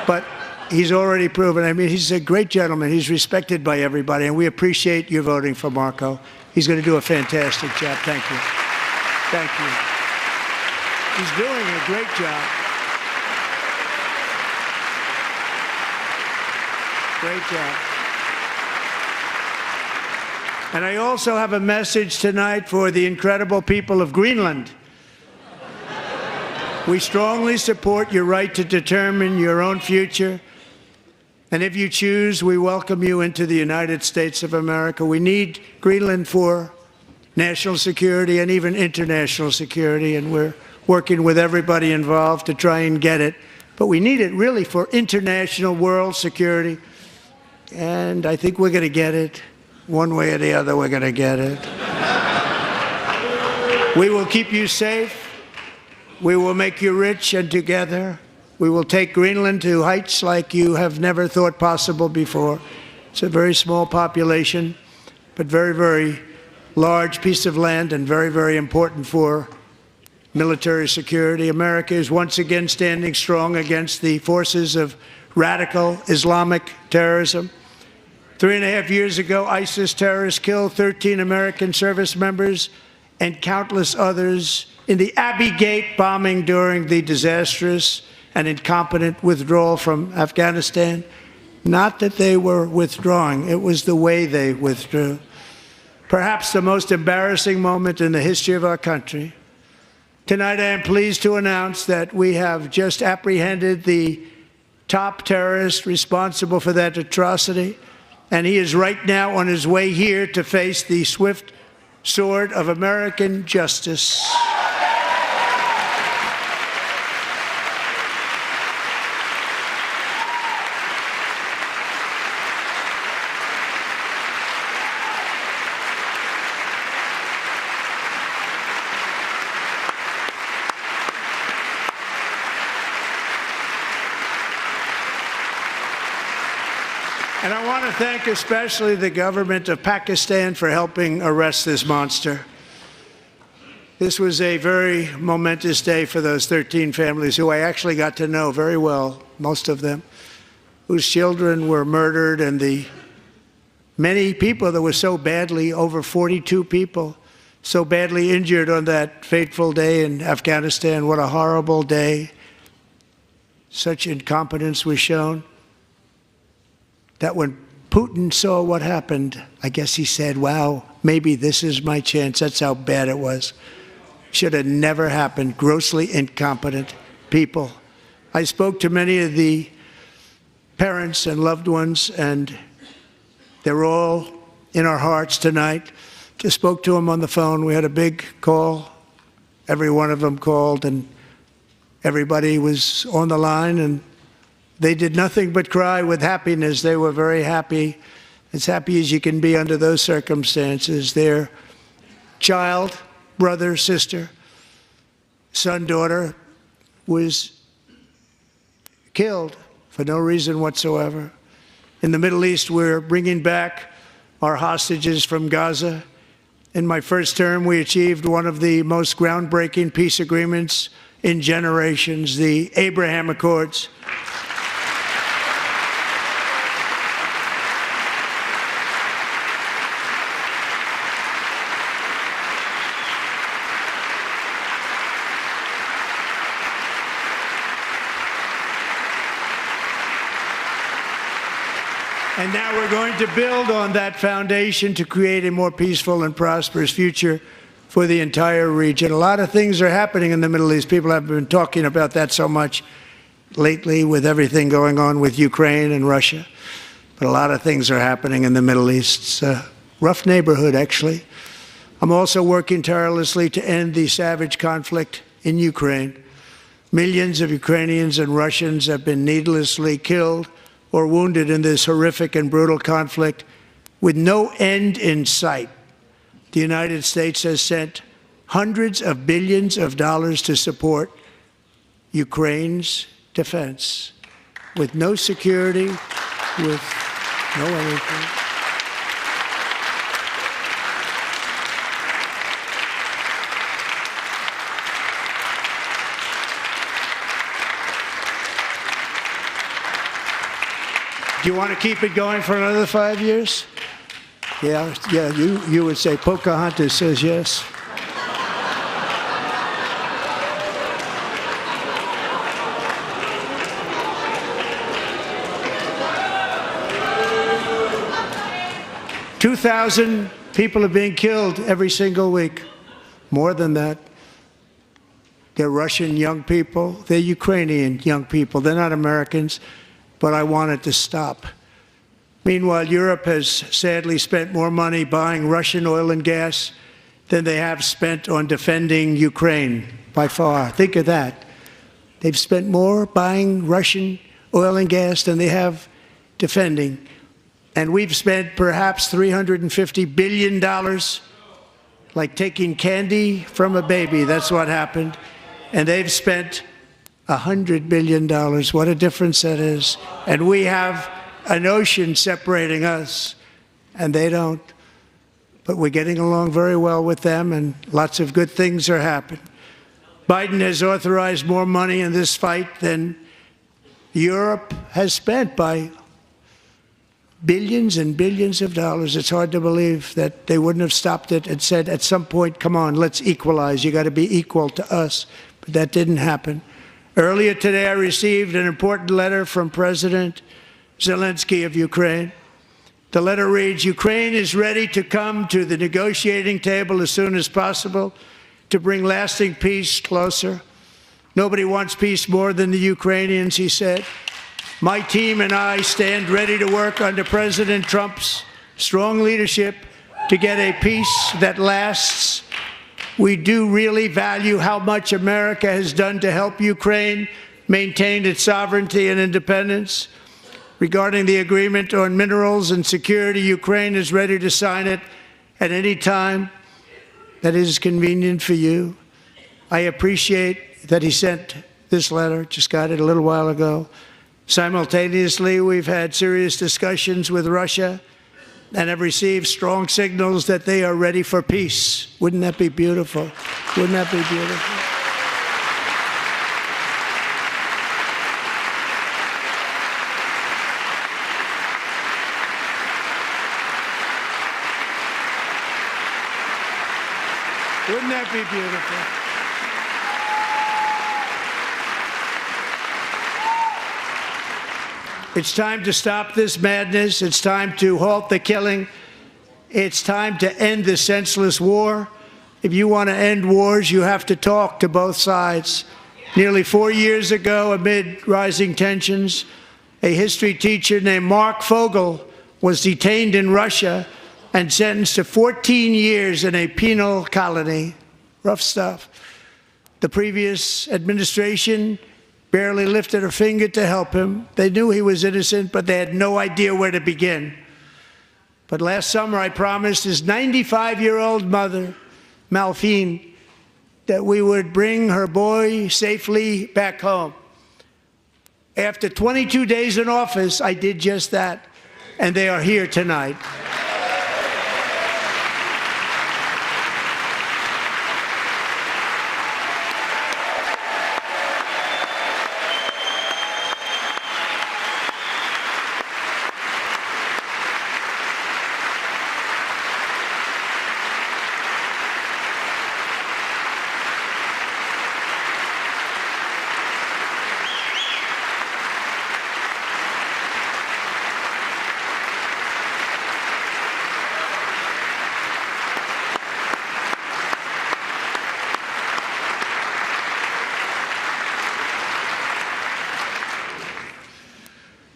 But he's already proven. I mean, he's a great gentleman. He's respected by everybody, and we appreciate you voting for Marco. He's going to do a fantastic job. Thank you. Thank you. He's doing a great job. Great job. And I also have a message tonight for the incredible people of Greenland. We strongly support your right to determine your own future. And if you choose, we welcome you into the United States of America. We need Greenland for national security and even international security, and we're working with everybody involved to try and get it. But we need it really for international world security, and I think we're going to get it. One way or the other, we're going to get it. We will keep you safe. We will make you rich, and together we will take Greenland to heights like you have never thought possible before. It's a very small population, but very, very large piece of land and very, very important for military security. America is once again standing strong against the forces of radical Islamic terrorism. 3.5 years ago, ISIS terrorists killed 13 American service members and countless others in the Abbey Gate bombing during the disastrous and incompetent withdrawal from Afghanistan. Not that they were withdrawing, it was the way they withdrew. Perhaps the most embarrassing moment in the history of our country. Tonight, I am pleased to announce that we have just apprehended the top terrorist responsible for that atrocity, and he is right now on his way here to face the swift sword of American justice. And I want to thank especially the government of Pakistan for helping arrest this monster. This was a very momentous day for those 13 families who I actually got to know very well, most of them, whose children were murdered, and the many people that were so badly, over 42 people, so badly injured on that fateful day in Afghanistan. What a horrible day. Such incompetence was shown that when Putin saw what happened, I guess he said, wow, maybe this is my chance. That's how bad it was. Should have never happened. Grossly incompetent people. I spoke to many of the parents and loved ones, and they're all in our hearts tonight. Just spoke to them on the phone. We had a big call. Every one of them called, and everybody was on the line, and they did nothing but cry with happiness. They were very happy, as happy as you can be under those circumstances. Their child, brother, sister, son, daughter was killed for no reason whatsoever. In the Middle East, we're bringing back our hostages from Gaza. In my first term, we achieved one of the most groundbreaking peace agreements in generations, the Abraham Accords. And now we're going to build on that foundation to create a more peaceful and prosperous future for the entire region. A lot of things are happening in the Middle East. People have been talking about that so much lately with everything going on with Ukraine and Russia. But a lot of things are happening in the Middle East. It's a rough neighborhood, actually. I'm also working tirelessly to end the savage conflict in Ukraine. Millions of Ukrainians and Russians have been needlessly killed or wounded in this horrific and brutal conflict with no end in sight. The United States has sent hundreds of billions of dollars to support Ukraine's defense, with no security, with no anything. Do you want to keep it going for another 5 years? Yeah, you would say Pocahontas says yes. $2,000 people are being killed every single week. More than that. They're Russian young people. They're Ukrainian young people. They're not Americans. But I want it to stop. Meanwhile, Europe has sadly spent more money buying Russian oil and gas than they have spent on defending Ukraine, by far. Think of that. They've spent more buying Russian oil and gas than they have defending. And we've spent perhaps $350 billion, like taking candy from a baby. That's what happened. And they've spent $100 billion. What a difference that is. And we have an ocean separating us, and they don't. But we're getting along very well with them, and lots of good things are happening. Biden has authorized more money in this fight than Europe has spent by billions and billions of dollars. It's hard to believe that they wouldn't have stopped it and said at some point, come on, let's equalize. You got to be equal to us. But that didn't happen. Earlier today, I received an important letter from President Zelensky of Ukraine. The letter reads, Ukraine is ready to come to the negotiating table as soon as possible to bring lasting peace closer. Nobody wants peace more than the Ukrainians, he said. My team and I stand ready to work under President Trump's strong leadership to get a peace that lasts. We do really value how much America has done to help Ukraine maintain its sovereignty and independence. Regarding the agreement on minerals and security, Ukraine is ready to sign it at any time that is convenient for you. I appreciate that he sent this letter, just got it a little while ago. Simultaneously, we've had serious discussions with Russia and have received strong signals that they are ready for peace. Wouldn't that be beautiful? Wouldn't that be beautiful? Wouldn't that be beautiful? It's time to stop this madness. It's time to halt the killing. It's time to end this senseless war. If you want to end wars, you have to talk to both sides. Nearly 4 years ago, amid rising tensions, a history teacher named Mark Fogel was detained in Russia and sentenced to 14 years in a penal colony. Rough stuff. The previous administration barely lifted a finger to help him. They knew he was innocent, but they had no idea where to begin. But last summer, I promised his 95-year-old mother, Malphine, that we would bring her boy safely back home. After 22 days in office, I did just that, and they are here tonight.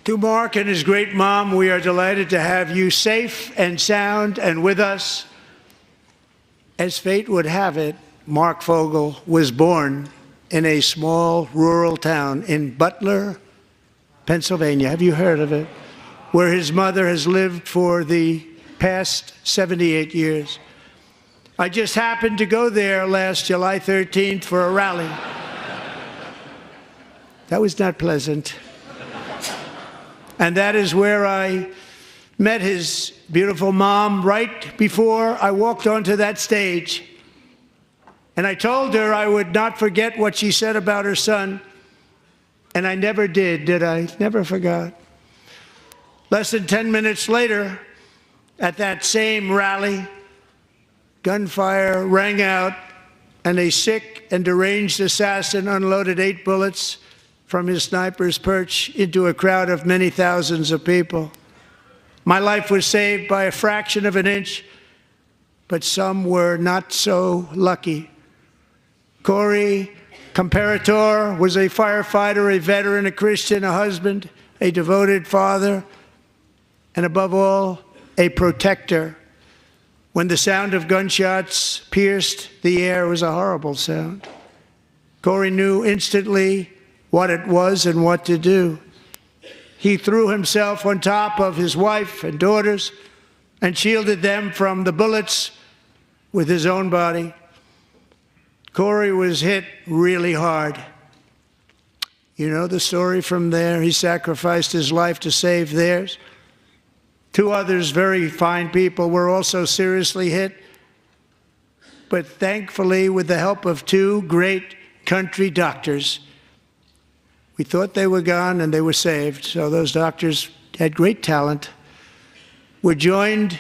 To Mark and his great mom, we are delighted to have you safe and sound and with us. As fate would have it, Mark Fogel was born in a small rural town in Butler, Pennsylvania. Have you heard of it? Where his mother has lived for the past 78 years. I just happened to go there last July 13th for a rally. That was not pleasant. And that is where I met his beautiful mom right before I walked onto that stage. And I told her I would not forget what she said about her son. And I never did I? Never forgot. Less than 10 minutes later, at that same rally, gunfire rang out, and a sick and deranged assassin unloaded 8 bullets from his sniper's perch into a crowd of many thousands of people. My life was saved by a fraction of an inch, but some were not so lucky. Corey Comparator was a firefighter, a veteran, a Christian, a husband, a devoted father, and above all, a protector. When the sound of gunshots pierced the air, it was a horrible sound. Corey knew instantly what it was and what to do. He threw himself on top of his wife and daughters and shielded them from the bullets with his own body. Corey was hit really hard. You know the story from there. He sacrificed his life to save theirs. 2 others, very fine people, were also seriously hit. But thankfully, with the help of 2 great country doctors, we thought they were gone and they were saved. So those doctors had great talent. We're joined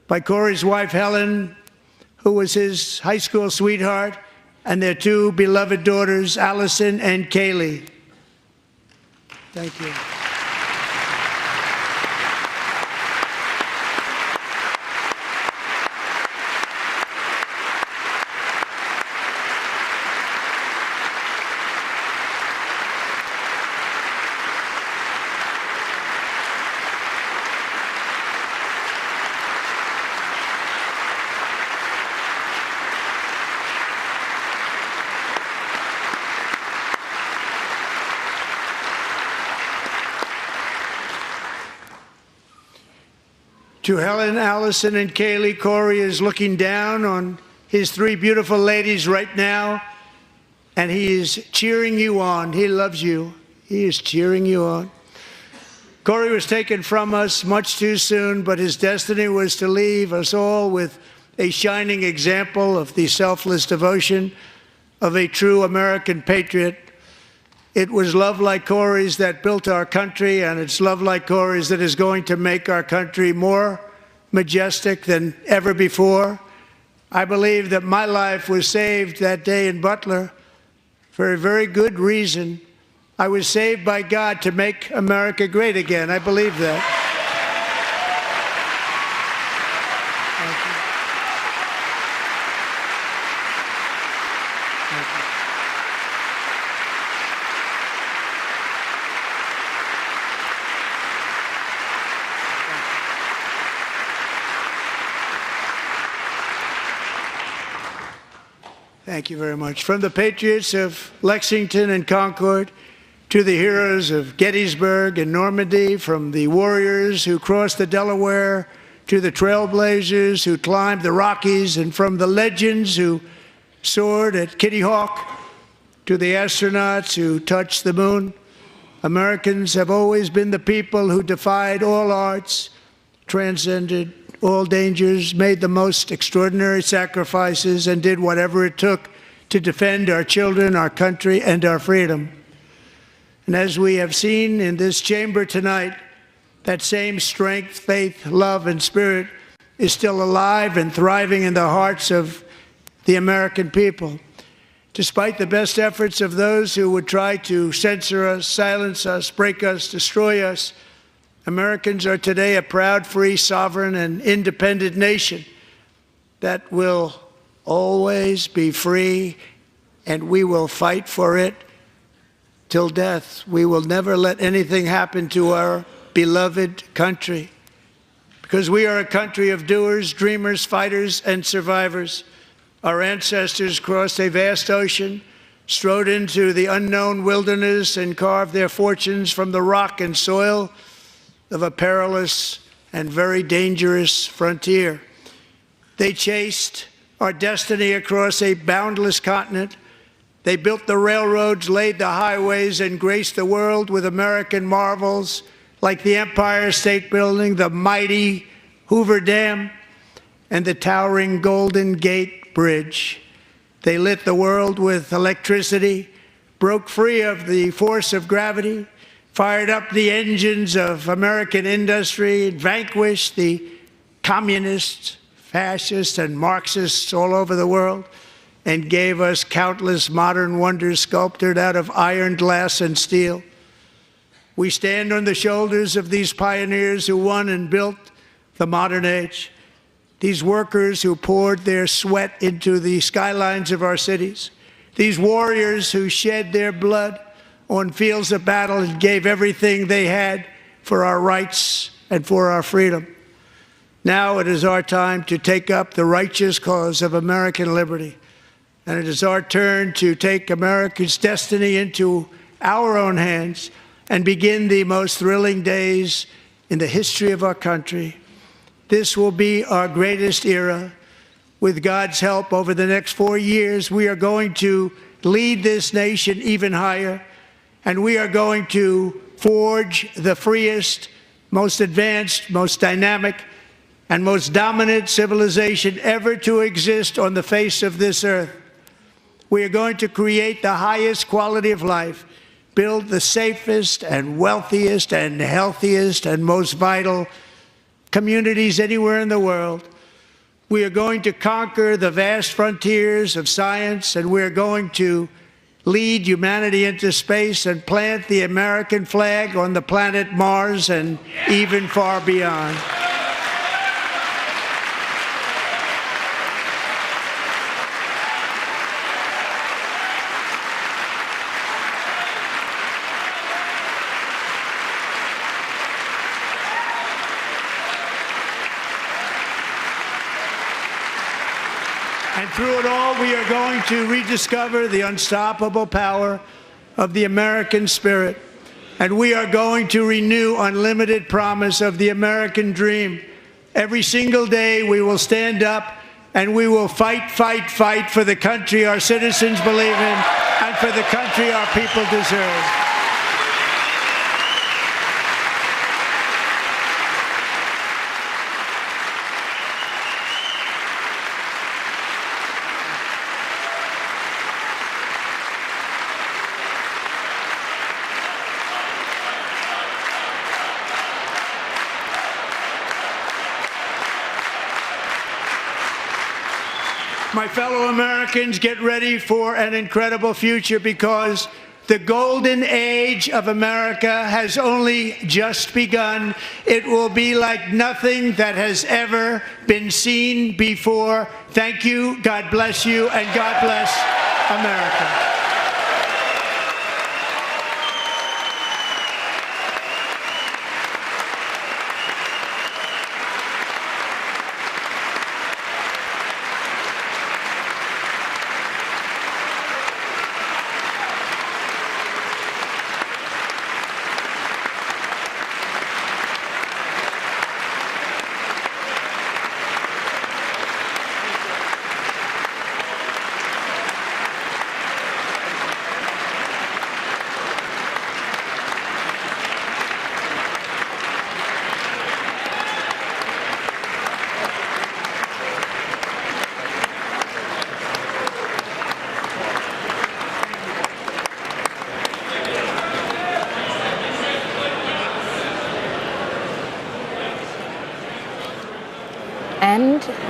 by Corey's wife, Helen, who was his high school sweetheart, and their two beloved daughters, Allison and Kaylee. Thank you. To Helen, Allison, and Kaylee, Corey is looking down on his three beautiful ladies right now, and he is cheering you on. He loves you. He is cheering you on. Corey was taken from us much too soon, but his destiny was to leave us all with a shining example of the selfless devotion of a true American patriot. It was love like Corey's that built our country, and it's love like Corey's that is going to make our country more majestic than ever before. I believe that my life was saved that day in Butler for a very good reason. I was saved by God to make America great again. I believe that. Thank you very much. From the patriots of Lexington and Concord to the heroes of Gettysburg and Normandy, from the warriors who crossed the Delaware to the trailblazers who climbed the Rockies, and from the legends who soared at Kitty Hawk to the astronauts who touched the moon, Americans have always been the people who defied all odds, transcended all dangers, made the most extraordinary sacrifices, and did whatever it took to defend our children, our country, and our freedom. And as we have seen in this chamber tonight, that same strength, faith, love, and spirit is still alive and thriving in the hearts of the American people. Despite the best efforts of those who would try to censor us, silence us, break us, destroy us, Americans are today a proud, free, sovereign, and independent nation that will always be free, and we will fight for it till death. We will never let anything happen to our beloved country, because we are a country of doers, dreamers, fighters, and survivors. Our ancestors crossed a vast ocean, strode into the unknown wilderness, and carved their fortunes from the rock and soil of a perilous and very dangerous frontier. They chased our destiny across a boundless continent. They built the railroads, laid the highways, and graced the world with American marvels like the Empire State Building, the mighty Hoover Dam, and the towering Golden Gate Bridge. They lit the world with electricity, broke free of the force of gravity, fired up the engines of American industry, vanquished the communists, fascists, and Marxists all over the world, and gave us countless modern wonders sculptured out of iron, glass, and steel. We stand on the shoulders of these pioneers who won and built the modern age, these workers who poured their sweat into the skylines of our cities, these warriors who shed their blood on fields of battle and gave everything they had for our rights and for our freedom. Now it is our time to take up the righteous cause of American liberty, and it is our turn to take America's destiny into our own hands and begin the most thrilling days in the history of our country. This will be our greatest era. With God's help, over the next 4 years, we are going to lead this nation even higher, and we are going to forge the freest, most advanced, most dynamic, and most dominant civilization ever to exist on the face of this earth. We are going to create the highest quality of life, build the safest and wealthiest and healthiest and most vital communities anywhere in the world. We are going to conquer the vast frontiers of science, and we're going to lead humanity into space and plant the American flag on the planet Mars and even far beyond. And through it all, we are going to rediscover the unstoppable power of the American spirit. And we are going to renew unlimited promise of the American dream. Every single day, we will stand up and we will fight, fight, fight for the country our citizens believe in and for the country our people deserve. My fellow Americans, get ready for an incredible future, because the golden age of America has only just begun. It will be like nothing that has ever been seen before. Thank you, God bless you, and God bless America.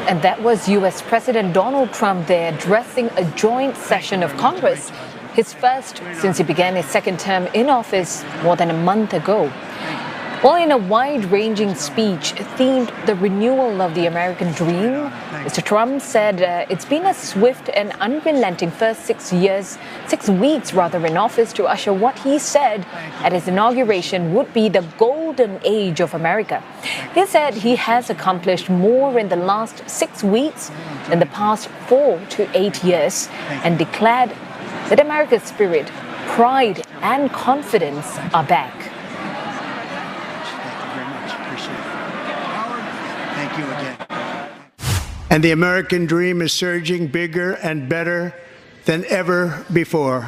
And that was U.S. President Donald Trump there addressing a joint session of Congress, his first since he began his second term in office more than a month ago. Well, in a wide-ranging speech themed the renewal of the American dream, Mr. Trump said it's been a swift and unrelenting first 6 weeks in office to usher what he said at his inauguration would be the golden age of America. He said he has accomplished more in the last 6 weeks than the past 4 to 8 years, and declared that America's spirit, pride, and confidence are back. Thank you again. And the American dream is surging bigger and better than ever before.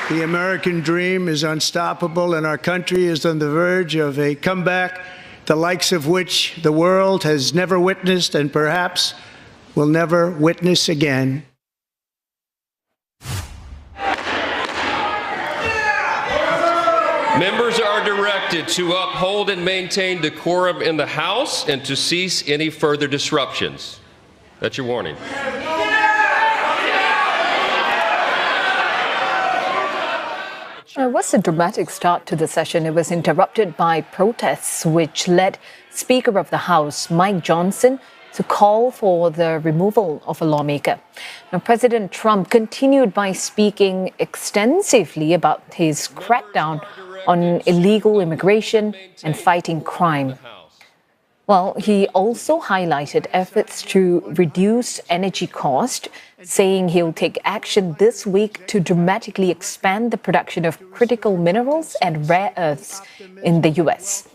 The American dream is unstoppable, and our country is on the verge of a comeback, the likes of which the world has never witnessed and perhaps will never witness again. Members are directed to uphold and maintain decorum in the House and to cease any further disruptions. That's your warning. It was a dramatic start to the session. It was interrupted by protests, which led Speaker of the House, Mike Johnson, to call for the removal of a lawmaker. Now, President Trump continued by speaking extensively about his crackdown on illegal immigration and fighting crime. Well, he also highlighted efforts to reduce energy cost, saying he'll take action this week to dramatically expand the production of critical minerals and rare earths in the U.S.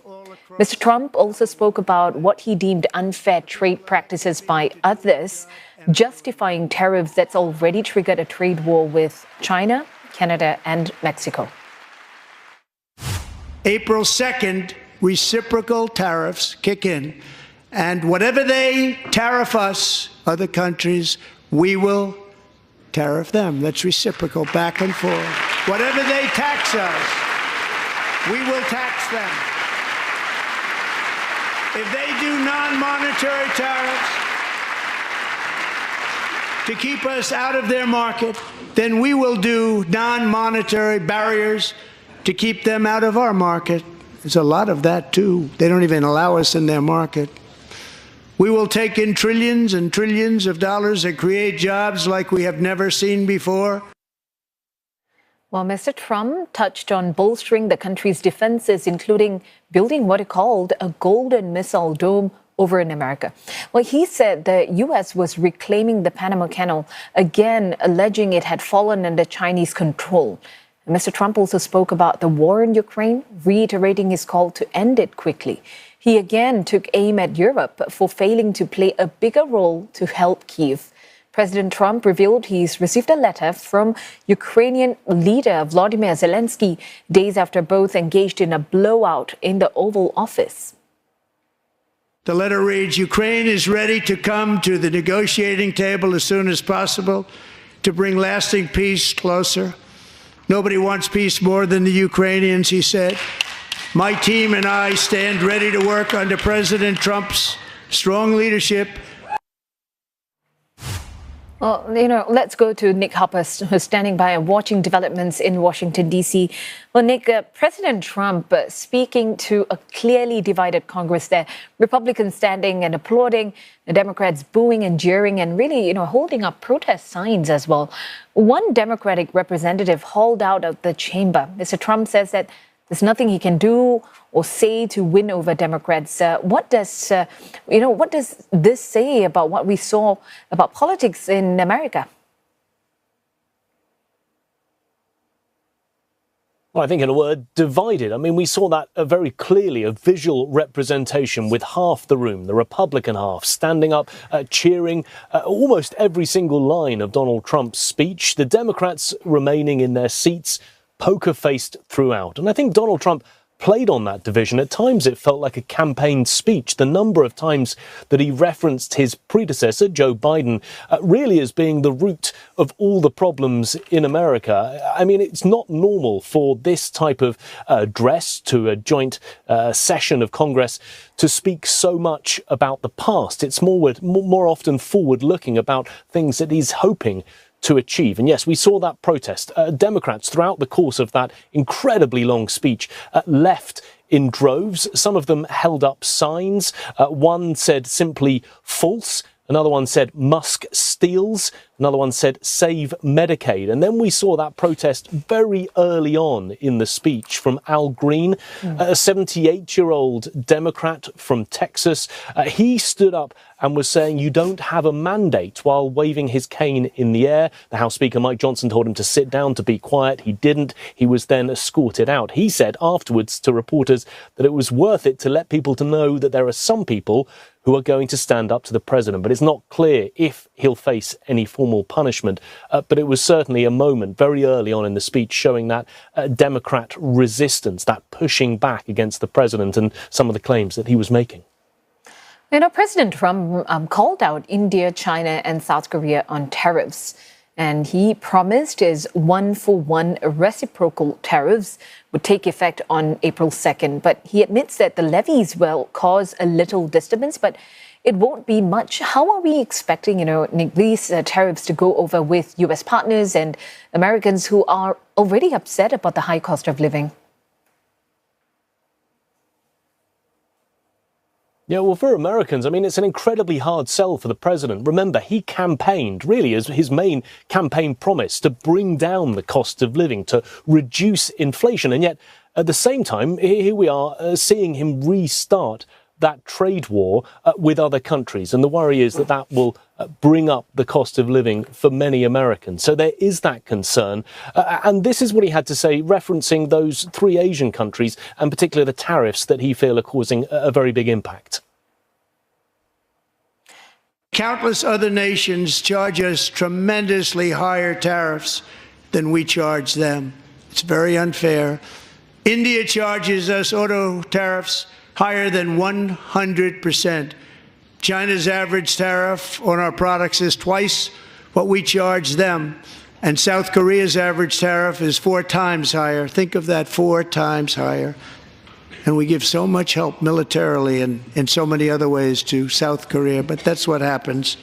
Mr. Trump also spoke about what he deemed unfair trade practices by others, justifying tariffs that's already triggered a trade war with China, Canada, and Mexico. April 2nd, reciprocal tariffs kick in. And whatever they tariff us, other countries, we will tariff them. That's reciprocal, back and forth. Whatever they tax us, we will tax them. If they do non-monetary tariffs to keep us out of their market, then we will do non-monetary barriers to keep them out of our market. There's a lot of that, too. They don't even allow us in their market. We will take in trillions and trillions of dollars and create jobs like we have never seen before. Well, Mr. Trump touched on bolstering the country's defenses, including building what he called a golden missile dome over in America. Well, he said the U.S. was reclaiming the Panama Canal, again alleging it had fallen under Chinese control. And Mr. Trump also spoke about the war in Ukraine, reiterating his call to end it quickly. He again took aim at Europe for failing to play a bigger role to help Kyiv. President Trump revealed he's received a letter from Ukrainian leader Volodymyr Zelensky days after both engaged in a blowout in the Oval Office. The letter reads, Ukraine is ready to come to the negotiating table as soon as possible to bring lasting peace closer. Nobody wants peace more than the Ukrainians, he said. My team and I stand ready to work under President Trump's strong leadership. Well, let's go to Nick Harper, who's standing by and watching developments in Washington, D.C. Well, Nick, President Trump speaking to a clearly divided Congress there, Republicans standing and applauding, the Democrats booing and jeering and really, holding up protest signs as well. One Democratic representative hauled out of the chamber. Mr. Trump says that there's nothing he can do or say to win over Democrats. What does this say about what we saw about politics in America? Well, I think in a word, divided. I mean, we saw that very clearly, a visual representation with half the room, the Republican half, standing up, cheering almost every single line of Donald Trump's speech. The Democrats remaining in their seats, poker-faced throughout. And I think Donald Trump played on that division. At times it felt like a campaign speech. The number of times that he referenced his predecessor, Joe Biden, really as being the root of all the problems in America. I mean, it's not normal for this type of address to a joint session of Congress to speak so much about the past. It's more often forward-looking about things that he's hoping to achieve. And yes, we saw that protest. Democrats, throughout the course of that incredibly long speech, left in droves. Some of them held up signs. One said simply false. Another one said Musk steals. Another one said save Medicaid. And then we saw that protest very early on in the speech from Al Green, a 78-year-old Democrat from Texas. He stood up and was saying you don't have a mandate while waving his cane in the air. The House Speaker, Mike Johnson, told him to sit down, to be quiet. He didn't. He was then escorted out. He said afterwards to reporters that it was worth it to let people to know that there are some people who are going to stand up to the president. But it's not clear if he'll face any formal punishment. But it was certainly a moment very early on in the speech showing that Democrat resistance, that pushing back against the president and some of the claims that he was making. President Trump called out India, China and South Korea on tariffs. And he promised his one-for-one reciprocal tariffs would take effect on April 2nd. But he admits that the levies will cause a little disturbance, but it won't be much. How are we expecting, Nick, these tariffs to go over with U.S. partners and Americans who are already upset about the high cost of living? Yeah, well, for Americans, I mean, it's an incredibly hard sell for the president. Remember, he campaigned, really, as his main campaign promise, to bring down the cost of living, to reduce inflation. And yet, at the same time, here we are seeing him restart that trade war with other countries. And the worry is that that will bring up the cost of living for many Americans. So there is that concern. And this is what he had to say, referencing those three Asian countries, and particularly the tariffs that he feels are causing a very big impact. Countless other nations charge us tremendously higher tariffs than we charge them. It's very unfair. India charges us auto tariffs higher than 100%. China's average tariff on our products is twice what we charge them. And South Korea's average tariff is 4 times higher. Think of that, 4 times higher. And we give so much help militarily and in so many other ways to South Korea, but that's what happens.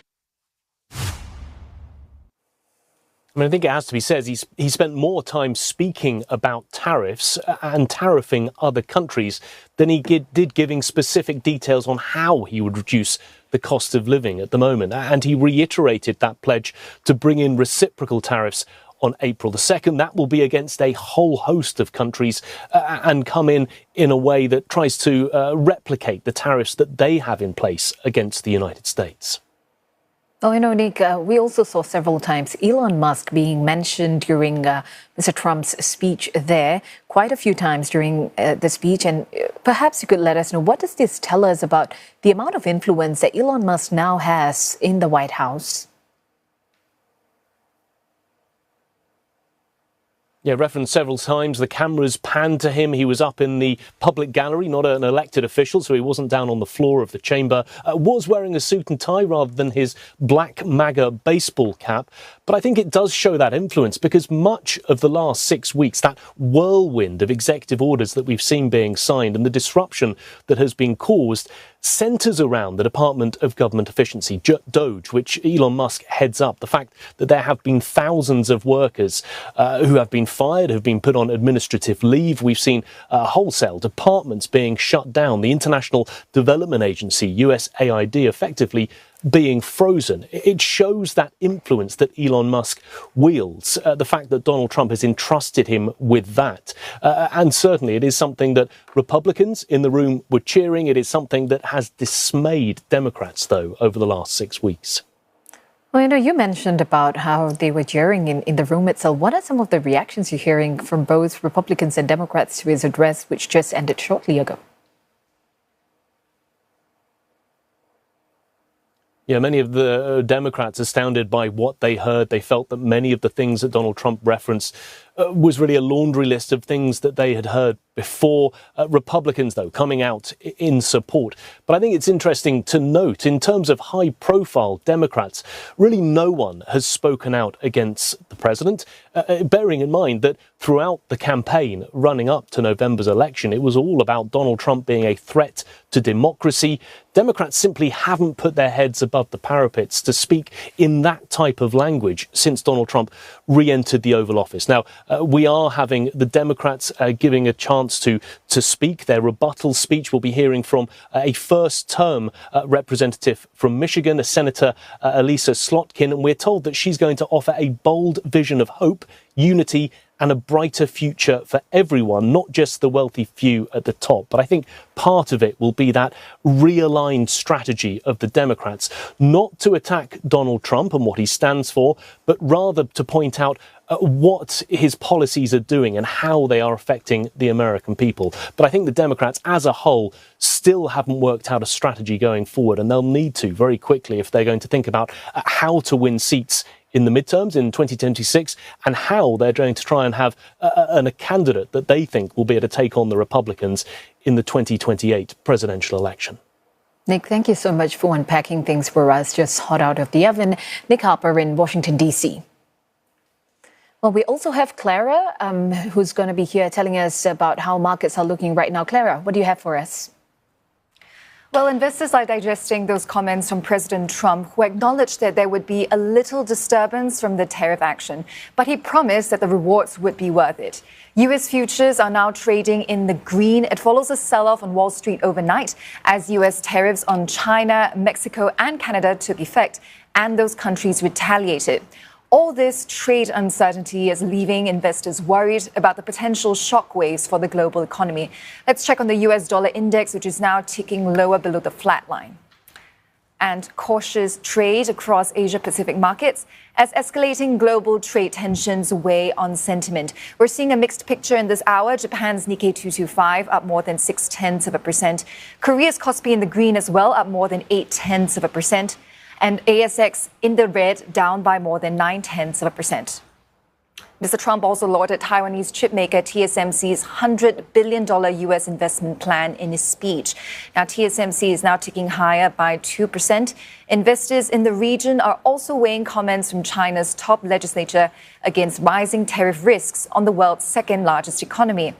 I mean, I think it has to be said, he spent more time speaking about tariffs and tariffing other countries than he did giving specific details on how he would reduce the cost of living at the moment. And he reiterated that pledge to bring in reciprocal tariffs on April the 2nd. That will be against a whole host of countries and come in a way that tries to replicate the tariffs that they have in place against the United States. Well, Nick, we also saw several times Elon Musk being mentioned during Mr. Trump's speech there, quite a few times during the speech. And perhaps you could let us know, what does this tell us about the amount of influence that Elon Musk now has in the White House? Yeah, referenced several times. The cameras panned to him. He was up in the public gallery, not an elected official, so he wasn't down on the floor of the chamber. Was wearing a suit and tie rather than his black MAGA baseball cap. But I think it does show that influence because much of the last 6 weeks, that whirlwind of executive orders that we've seen being signed and the disruption that has been caused centres around the Department of Government Efficiency, DOGE, which Elon Musk heads up. The fact that there have been thousands of workers who have been fired, have been put on administrative leave. We've seen wholesale departments being shut down. The International Development Agency, USAID, effectively being frozen. It shows that influence that Elon Musk wields, the fact that Donald Trump has entrusted him with that. And certainly it is something that Republicans in the room were cheering. It is something that has dismayed Democrats, though, over the last 6 weeks. Well, you mentioned about how they were jeering in the room itself. What are some of the reactions you're hearing from both Republicans and Democrats to his address, which just ended shortly ago? Yeah, many of the Democrats astounded by what they heard. They felt that many of the things that Donald Trump referenced was really a laundry list of things that they had heard before. Republicans, though, coming out in support. But I think it's interesting to note, in terms of high-profile Democrats, really no one has spoken out against the president, bearing in mind that throughout the campaign running up to November's election, it was all about Donald Trump being a threat to democracy. Democrats simply haven't put their heads above the parapets to speak in that type of language since Donald Trump re-entered the Oval Office. Now, we are having the Democrats giving a chance to speak. Their rebuttal speech will be hearing from a first-term representative from Michigan, a Senator Elisa Slotkin, and we're told that she's going to offer a bold vision of hope, unity, and a brighter future for everyone, not just the wealthy few at the top. But I think part of it will be that realigned strategy of the Democrats, not to attack Donald Trump and what he stands for, but rather to point out what his policies are doing and how they are affecting the American people. But I think the Democrats as a whole still haven't worked out a strategy going forward, and they'll need to very quickly if they're going to think about how to win seats in the midterms in 2026 and how they're going to try and have a candidate that they think will be able to take on the Republicans in the 2028 presidential election. Nick, thank you so much for unpacking things for us just hot out of the oven. Nick Harper in Washington, D.C. Well, we also have Clara, who's going to be here telling us about how markets are looking right now. Clara, what do you have for us? Well, investors are digesting those comments from President Trump, who acknowledged that there would be a little disturbance from the tariff action, but he promised that the rewards would be worth it. U.S. futures are now trading in the green. It follows a sell-off on Wall Street overnight as U.S. tariffs on China, Mexico and Canada took effect, and those countries retaliated. All this trade uncertainty is leaving investors worried about the potential shockwaves for the global economy. Let's check on the US dollar index, which is now ticking lower below the flat line. And cautious trade across Asia-Pacific markets as escalating global trade tensions weigh on sentiment. We're seeing a mixed picture in this hour. Japan's Nikkei 225 up more than 0.6%. Korea's Kospi in the green as well, up more than 0.8%. And ASX in the red, down by more than 0.9%. Mr. Trump also lauded Taiwanese chipmaker TSMC's $100 billion U.S. investment plan in his speech. Now, TSMC is now ticking higher by 2%. Investors in the region are also weighing comments from China's top legislature against rising tariff risks on the world's second largest economy.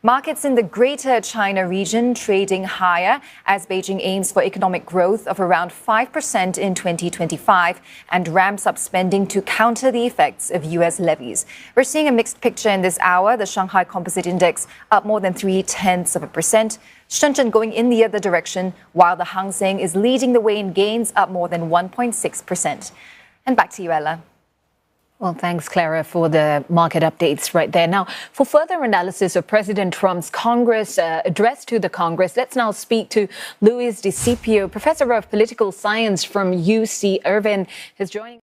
Markets in the Greater China region trading higher as Beijing aims for economic growth of around 5% in 2025 and ramps up spending to counter the effects of U.S. levies. We're seeing a mixed picture in this hour. The Shanghai Composite Index up more than 0.3%. Shenzhen going in the other direction, while the Hang Seng is leading the way in gains up more than 1.6%. And back to you, Ella. Well, thanks, Clara, for the market updates right there. Now, for further analysis of President Trump's Congress address to the Congress, let's now speak to Luis DiCipio, professor of political science from UC Irvine, who's joining